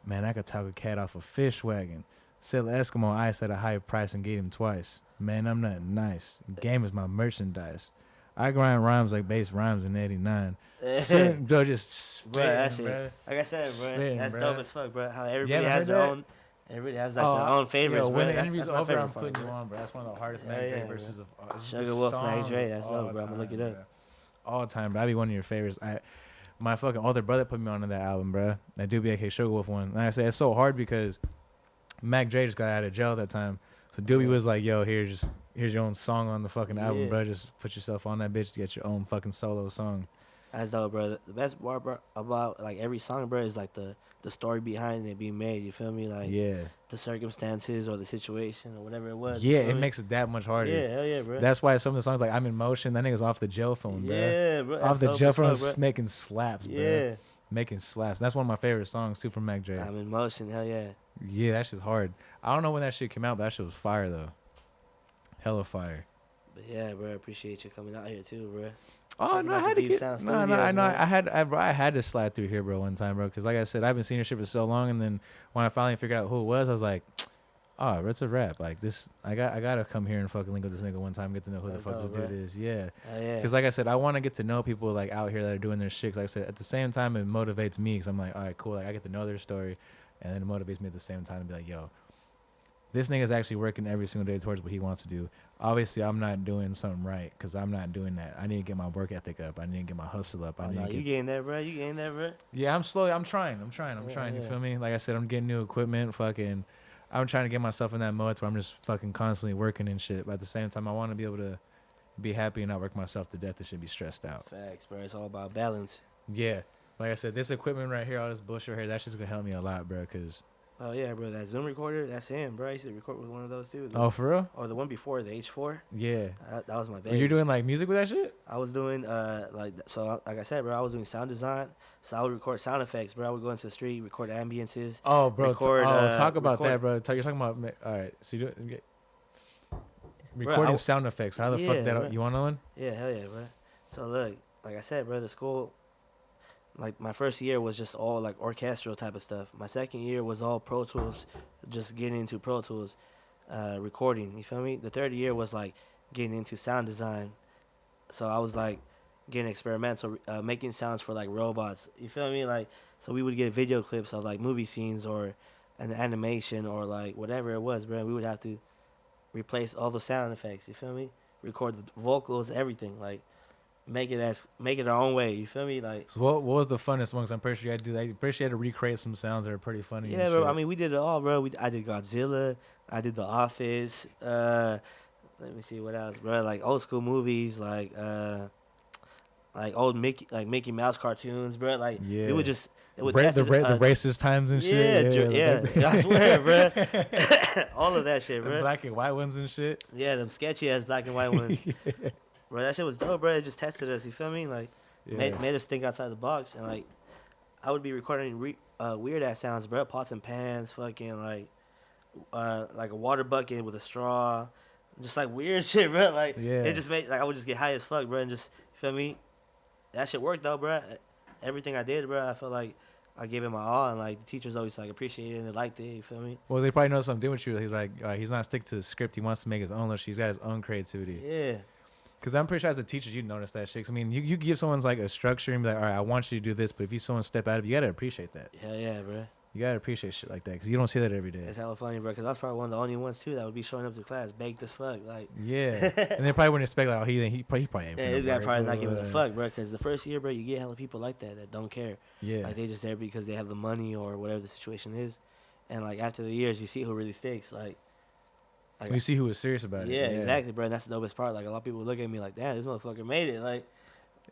man, I could talk a cat off a fish wagon. Sell Eskimo ice at a high price and get him twice. Man, I'm not nice. Game is my merchandise. I grind rhymes like bass rhymes in '89. Bro, just spitting, bro, that shit. Bro. Like I said, bro, Spitting, that's bro. dope as fuck, bro. How everybody has their own. Everybody has their own favorites, bro. When the that's interview's my over, favorite I'm part, putting you bro. on, bro. That's one of the hardest Mac Dre verses of Sugar Wolf, Mac Dre. That's dope, bro. I'm gonna look it up. Bro. All time, bro. That'd be one of your favorites. my fucking older brother put me onto that album, bro. That Doobie aka Sugar Wolf one. Like I said, it's so hard because Mac Dre just got out of jail at that time. So Doobie was like, yo, here's your own song on the fucking album, bro. Just put yourself on that bitch to get your own fucking solo song. That's dope, bro. The best part, bro, about like every song, bro, is like the story behind it being made. You feel me? Like the circumstances or the situation or whatever it was. Yeah, it makes it that much harder. Yeah, hell yeah, bro. That's why some of the songs like I'm in Motion, that nigga's off the jail phone, bro. Yeah, bro. Off the jail phone, making slaps, bro. Yeah. Making slaps. That's one of my favorite songs too from Mac Dre. I'm in Motion, hell yeah. Yeah, that shit's hard. I don't know when that shit came out, but that shit was fire though. Hella fire. But yeah, bro, I appreciate you coming out here too, bro. Oh no, I had to get I had to slide through here, bro, one time, bro, because like I said, I've been seeing your shit for so long, and then when I finally figured out who it was, I was like, oh, it's a rap. Like this, I gotta come here and fucking link with this nigga one time, get to know who the fuck this dude is. Yeah, because like I said, I want to get to know people like out here that are doing their shit. 'Cause like I said, at the same time, it motivates me because I'm like, all right, cool. Like I get to know their story, and then it motivates me at the same time to be like, yo, this nigga's actually working every single day towards what he wants to do. Obviously, I'm not doing something right because I'm not doing that. I need to get my work ethic up. I need to get my hustle up. You getting there, bro? You getting there, bro? Yeah, I'm slowly. I'm trying. You feel me? Like I said, I'm getting new equipment. Fucking, I'm trying to get myself in that mode where I'm just fucking constantly working and shit. But at the same time, I want to be able to be happy and not work myself to death. To shit be stressed out. Facts, bro. It's all about balance. Yeah, like I said, this equipment right here, all this bullshit right here, that's just gonna help me a lot, bro. Cause oh yeah, bro. That Zoom recorder, that's him, bro. I used to record with one of those too. Oh, for real? Or the one before, the H4. Yeah. That was my baby. You're doing like music with that shit? I was doing like I said, bro. I was doing sound design, so I would record sound effects, bro. I would go into the street, record ambiances. Oh, bro. Talk about that, bro. You're talking about. All right, so you do recording sound effects. How the fuck that? You want one? Yeah, hell yeah, bro. So look, like I said, bro, the school. Like my first year was just all like orchestral type of stuff. My second year was all Pro Tools, just getting into Pro Tools, recording. You feel me? The third year was like getting into sound design. So I was like getting experimental, making sounds for like robots. You feel me? Like so we would get video clips of like movie scenes or an animation or like whatever it was, bro. We would have to replace all the sound effects. You feel me? Record the vocals, everything like. Make it our own way. You feel me? Like. So what was the funnest one? 'Cause I'm pretty sure you had to do that. I'm pretty sure you had to recreate some sounds that are pretty funny. Yeah, bro. I mean, we did it all, bro. I did Godzilla. I did The Office. Let me see what else, bro. Like old school movies, like old Mickey Mouse cartoons, bro. Like it would just. It would test the racist times and shit. Yeah. I swear, bro. All of that shit, bro. The black and white ones and shit. Yeah, them sketchy ass black and white ones. Bro, that shit was dope, bro. It just tested us, you feel me? Like, made us think outside the box. And, like, I would be recording weird-ass sounds, bro. Pots and pans, fucking, like a water bucket with a straw. Just, like, weird shit, bro. Like, it just made, like, I would just get high as fuck, bro, and just, you feel me? That shit worked, though, bro. Everything I did, bro, I felt like I gave it my all, and, like, the teachers always, like, appreciated it and they liked it, you feel me? Well, they probably know something with you. He's like, all right, he's not sticking to the script. He wants to make his own. He's got his own creativity. Yeah. Because I'm pretty sure as a teacher, you'd notice that shit. I mean, you give someone's like a structure and be like, all right, I want you to do this. But if you someone step out of it, you got to appreciate that. Hell yeah, bro. You got to appreciate shit like that because you don't see that every day. It's hella funny, bro, because I was probably one of the only ones, too, that would be showing up to class baked as fuck. Like, yeah. And they probably wouldn't expect, like, oh, he probably ain't. Yeah, this guy probably not giving a fuck, bro, because the first year, bro, you get hella people like that don't care. Yeah. Like, they just there because they have the money or whatever the situation is. And, like, after the years, you see who really sticks. Like you see who was serious about it. Yeah, exactly, bro. And that's the dopest part. Like, a lot of people look at me like, damn, this motherfucker made it. Like,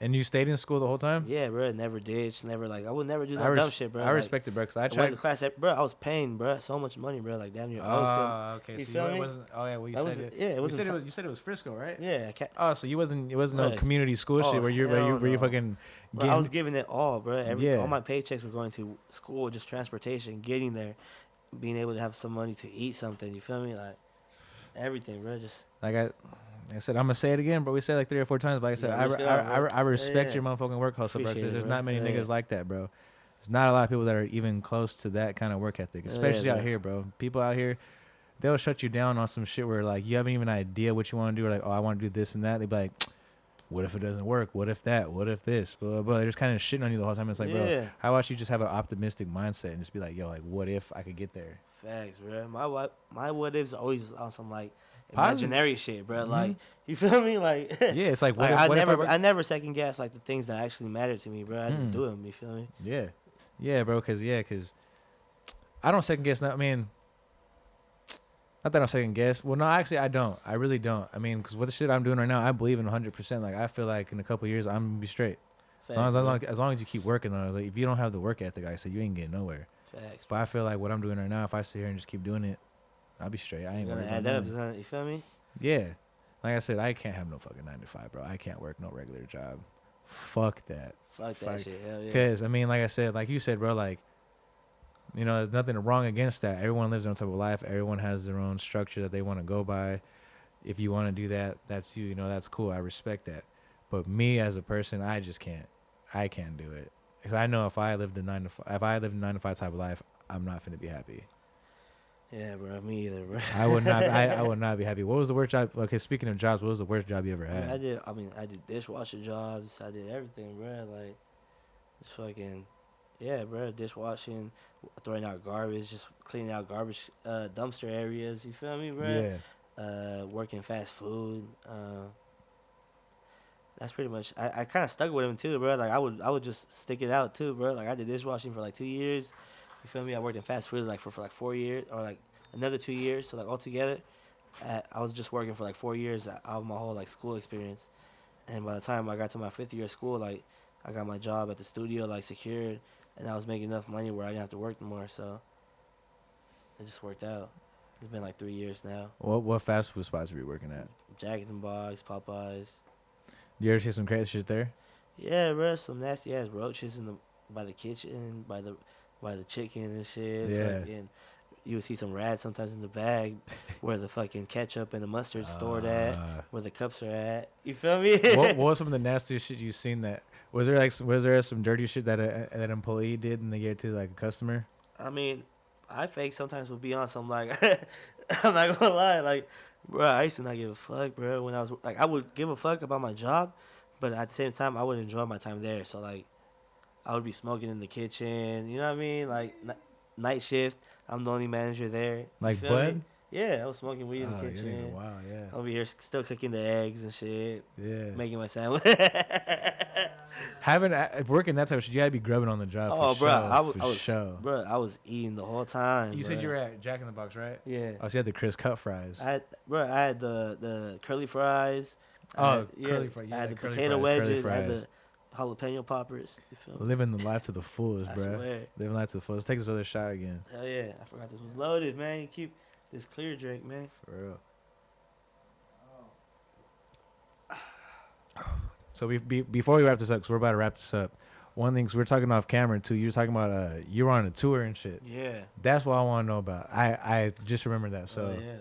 and you stayed in school the whole time? Yeah, bro. Never ditched. Never, like, I would never do that dumb shit, bro. I respect it, bro, because I tried. To class, bro, I was paying, bro, so much money, bro. Like, damn near. Okay. You so feel it me? wasn't. Oh yeah, well you said it. Yeah, it was. You said it was Frisco, right? Yeah. Oh, so it wasn't no community school shit where you fucking. Bro, I was giving it all, bro. All my paychecks were going to school, just transportation, getting there, being able to have some money to eat something. You feel me? Like, everything, bro. Just like I said, I'm gonna say it again, but we said it like 3 or 4 times. But like I said, I respect your motherfucking work hustle, bro. Because there's not many niggas like that, bro. There's not a lot of people that are even close to that kind of work ethic, especially out here, bro. People out here, they'll shut you down on some shit where like you haven't even an idea what you want to do, or like, oh, I want to do this and that. They be like, what if it doesn't work? What if that? What if this? Blah, blah. They're just kind of shitting on you the whole time. It's like, bro, how about you just have an optimistic mindset and just be like, yo, like, what if I could get there? Facts, bro. My what ifs always on some like, Positive. imaginary shit, bro. Mm-hmm. Like, you feel me? Like, Yeah, it's like like what if I work? I never second guess like the things that actually matter to me, bro. I just Mm. do them. You feel me? Yeah, yeah, bro. Cause I don't second guess. I mean, not that I second guess. Well, no, actually, I don't. I really don't. I mean, because with the shit I'm doing right now, I believe in 100%. Like, I feel like in a couple of years, I'm gonna be straight. Facts, bro. As long as you keep working on it. Like, if you don't have the work ethic, like I said, you ain't getting nowhere. Facts. But I feel like what I'm doing right now, if I sit here and just keep doing it, I'll be straight. I It's ain't gonna worried about add up. nothing. You feel me? Yeah. Like I said, I can't have no fucking 9 to 5, bro. I can't work no regular job. Fuck that. Fuck that shit. Hell yeah. Because, I mean, like I said, like you said, bro, like, you know, there's nothing wrong against that. Everyone lives their own type of life. Everyone has their own structure that they want to go by. If you want to do that, that's you. You know, that's cool. I respect that. But me as a person, I just can't. I can't do it. Because I know if I lived a 9 to 5, if I lived a 9 to 5 type of life, I'm not finna be happy. Yeah, bro. Me either, bro. I would not. I would not be happy. What was the worst job? Okay, speaking of jobs, what was the worst job you ever had? I did dishwasher jobs. I did everything, bro. Like, just fucking, yeah, bro. Dishwashing, throwing out garbage, just cleaning out garbage dumpster areas. You feel me, bro? Yeah. Working fast food. That's pretty much. I kind of stuck with him too, bro. Like I would just stick it out too, bro. Like I did dishwashing for like 2 years. You feel me? I worked in fast food like for like 4 years or like another 2 years. So like altogether, I was just working for like 4 years out of my whole like school experience. And by the time I got to my 5th year of school, like I got my job at the studio like secured, and I was making enough money where I didn't have to work no more. So it just worked out. It's been like 3 years now. What fast food spots were you working at? Jack in the Box, Popeyes. You ever see some crazy shit there? Yeah, bro. Some nasty ass roaches by the kitchen, by the chicken and shit. Yeah. Fucking, you would see some rats sometimes in the bag where the fucking ketchup and the mustard stored at, where the cups are at. You feel me? what was some of the nastiest shit you seen? That was there some dirty shit that an employee did and they gave it to like a customer? I mean, I fake sometimes would be on some like I'm not gonna lie, like, bro, I used to not give a fuck, bro. When I was like, I would give a fuck about my job, but at the same time, I would enjoy my time there. So like, I would be smoking in the kitchen. You know what I mean? Like night shift, I'm the only manager there. Like bud? Me? Yeah, I was smoking weed in the kitchen. Wow, yeah. Over here, still cooking the eggs and shit. Yeah. Making my sandwich. Working that type of shit, you gotta be grubbing on the job. Oh, for bro, sure. I was eating the whole time. You said you were at Jack in the Box, right? Yeah. Oh, so you had the crisp cut fries. I had the curly fries. Curly fries. I had the potato wedges. I had the jalapeno poppers. You feel me? Living the life to the fullest, bro. I swear. Living life to the fullest. Take this other shot again. Hell yeah. I forgot this was loaded, man. You keep this clear drink, man. For real. So before we wrap this up, because we're about to wrap this up, one thing, 'cause we're talking off camera too, you were talking about you were on a tour and shit. Yeah. That's what I want to know about. I just remembered that. So yeah.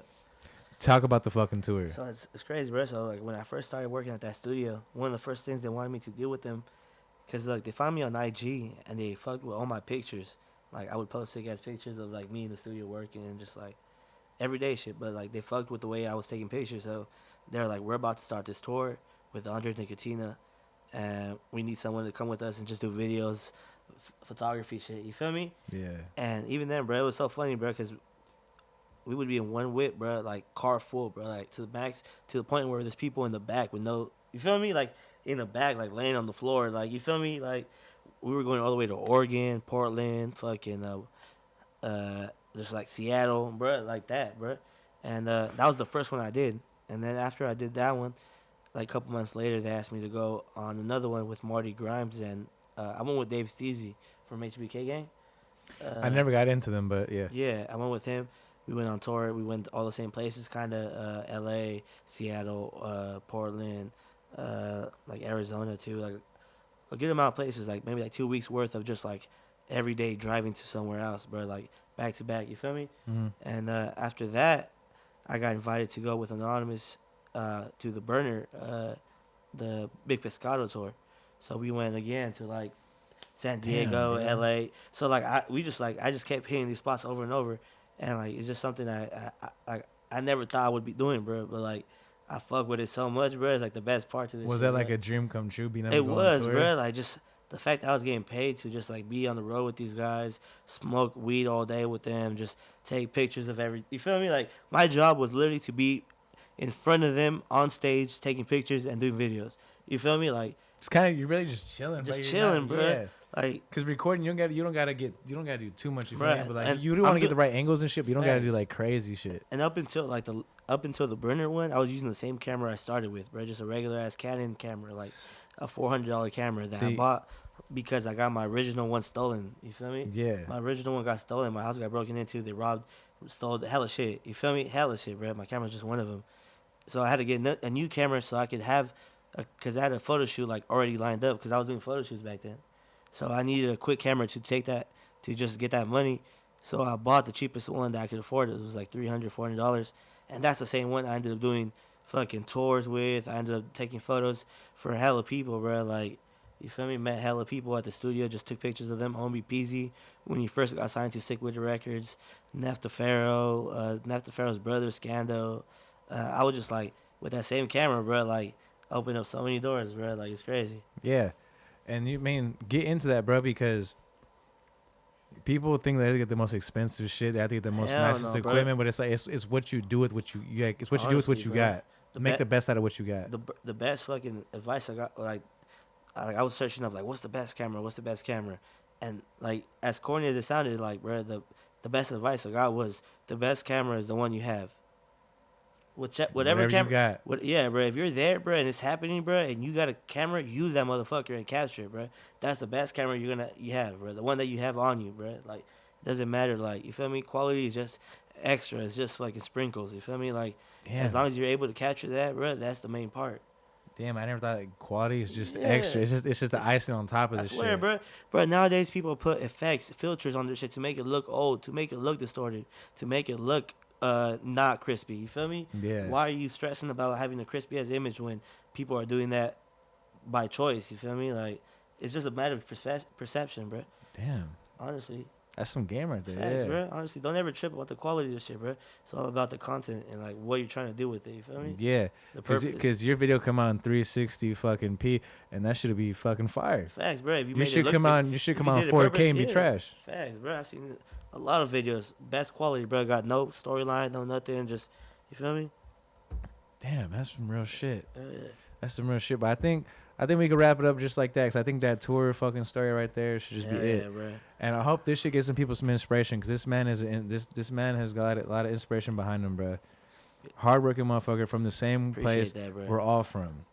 talk about the fucking tour. So it's crazy, bro. So like when I first started working at that studio, one of the first things they wanted me to deal with them, because like they found me on IG and they fucked with all my pictures. Like I would post sick ass pictures of like me in the studio working and just like everyday shit. But like they fucked with the way I was taking pictures. So they're like, we're about to start this tour with Andre Nicotina, and we need someone to come with us and just do videos, photography shit. You feel me? Yeah. And even then, bro, it was so funny, bro, because we would be in one whip, bro, like car full, bro, like to the max, to the point where there's people in the back with no, you feel me? Like in the back, like laying on the floor, like, you feel me? Like we were going all the way to Oregon, Portland, fucking, just like Seattle, bro, like that, bro. And that was the first one I did. And then after I did that one, like a couple months later, they asked me to go on another one with Marty Grimes, and I went with Dave Steezy from HBK Gang. I never got into them, but yeah. Yeah, I went with him. We went on tour. We went all the same places, kind of L.A., Seattle, Portland, like Arizona too. Like a good amount of places, like maybe like 2 weeks worth of just like every day driving to somewhere else, bro. Like back to back. You feel me? Mm-hmm. And after that, I got invited to go with Anonymous to the Burner, the Big Pescado tour. So we went again to like San Diego, Damn. LA. So like I just kept hitting these spots over and over, and like it's just something I never thought I would be doing, bro. But like I fuck with it so much, bro. It's like the best part to this. Was shit, that like bro. a dream come true? Being able to It go on was, tour? bro. Like just the fact that I was getting paid to just like be on the road with these guys, smoke weed all day with them, just take pictures of every. You feel me? Like my job was literally to be in front of them on stage taking pictures and doing videos. You feel me? Like it's kind of, you're really just chilling, just bro. chilling, bro. Yeah. Like, cause recording, you don't gotta do too much. You feel me? Bruh, But like and you do want I'm to get do- the right angles and shit. But you don't gotta do Facts. like crazy shit. and up until the burner one, I was using the same camera I started with, bro. Just a regular ass Canon camera, like a $400 camera that I See- bought because I got my original one stolen. You feel me? Yeah. My original one got stolen. My house got broken into. They robbed, stole hella shit. You feel me? Hella shit, bro. My camera's just one of them. So I had to get a new camera so I could have, because I had a photo shoot like already lined up because I was doing photo shoots back then. So I needed a quick camera to take that, to just get that money. So I bought the cheapest one that I could afford. It was like $300, $400. And that's the same one I ended up doing fucking tours with. I ended up taking photos for hella people, bro. Like, you feel me? Met hella people at the studio, just took pictures of them. Homie Peasy, when he first got signed to Sick With The Records. Nef Faro's brother, Scando. I was just like, with that same camera, bro, like, open up so many doors, bro. Like, it's crazy. Yeah. And you mean get into that, bro, because people think they have to get the most expensive shit. They have to get the most Hell nicest no, bro. equipment, but it's like it's what you do with what you it's what you do with what Honestly, you bro. got. The Make be- the best out of what you got. The best fucking advice I got, like I was searching up, like, what's the best camera? What's the best camera? And, like, as corny as it sounded, like, bro, the best advice I got was the best camera is the one you have. Whatever you camera, got. yeah, bro. If you're there, bro, and it's happening, bro, and you got a camera, use that motherfucker and capture it, bro. That's the best camera you have, bro. The one that you have on you, bro. Like, doesn't matter, like, you feel me? Quality is just extra. It's just fucking sprinkles. You feel me? Like, Damn. as long as you're able to capture that, bro, that's the main part. Damn, I never thought like, quality is just Yeah. extra. It's just the icing on top of I this swear, shit. bro. Bro, nowadays people put effects, filters on their shit to make it look old, to make it look distorted, to make it look not crispy. You feel me? Yeah. Why are you stressing about having a crispy ass image when people are doing that by choice? You feel me? Like, it's just a matter of perception, bro. Damn. Honestly. That's some game right there. Facts, Yeah. bro. Honestly, don't ever trip about the quality of the shit, bro. It's all about the content and, like, what you're trying to do with it. You feel me? Yeah. The purpose. Because your video come out in 360 fucking p, and that should be fucking fire. Facts, bro. If you You made should it look come good- out. You should if come you out did in it 4K purpose, and be yeah. trash. Facts, bro. I've seen a lot of videos. Best quality, bro. Got no storyline, no nothing. Just, you feel me? Damn, that's some real shit. Yeah. That's some real shit. But I think we could wrap it up just like that. Cause I think that tour fucking story right there should just be it. Yeah, bro. And I hope this shit gives some people some inspiration. Cause this man this man has got a lot of inspiration behind him, bro. Hardworking motherfucker from the same place Appreciate that, bro. we're all from.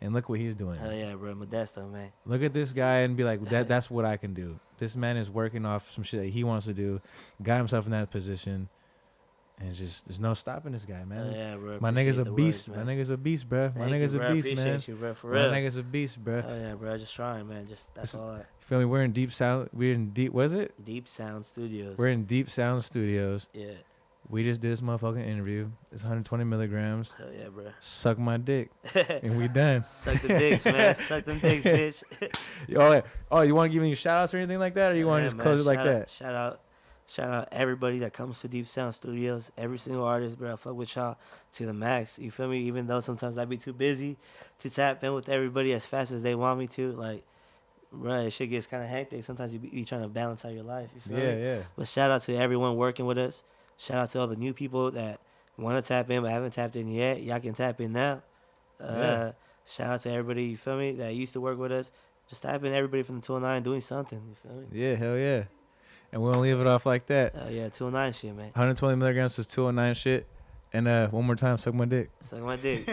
And look what he's doing. Hell yeah, bro. Modesto, man. Look at this guy and be like, that's what I can do. This man is working off some shit that he wants to do, got himself in that position, and it's just there's no stopping this guy, man. Hell yeah, bro. My nigga's a Appreciate the beast. words, My man. nigga's a beast, bro. My Thank you, nigga's bro. a beast, Appreciate man. you, bro. For My real. nigga's a beast, bro. Hell yeah, bro. Just trying, man. Just that's all. Feel me? We're in deep sound. Was it? Deep Sound Studios. We're in Deep Sound Studios. Yeah. We just did this motherfucking interview. It's 120 milligrams. Hell yeah, bro. Suck my dick, and we done. Suck the dicks, man. Suck them dicks, bitch. You want to give any shout outs or anything like that, or you want to Yeah, just man. close it like Shout that? out. Shout out everybody that comes to Deep Sound Studios. Every single artist, bro. I fuck with y'all to the max. You feel me? Even though sometimes I be too busy to tap in with everybody as fast as they want me to. Like, bro, shit gets kind of hectic. Sometimes you be trying to balance out your life. You feel me? Yeah. But shout out to everyone working with us. Shout out to all the new people that want to tap in but haven't tapped in yet. Y'all can tap in now. Yeah. Shout out to everybody, you feel me, that used to work with us. Just tap in everybody from the 209 doing something, you feel me? Yeah, hell yeah. And we're gonna leave it off like that. Yeah, 209 shit, man. 120 milligrams is 209 shit. And one more time, suck my dick. Suck my dick.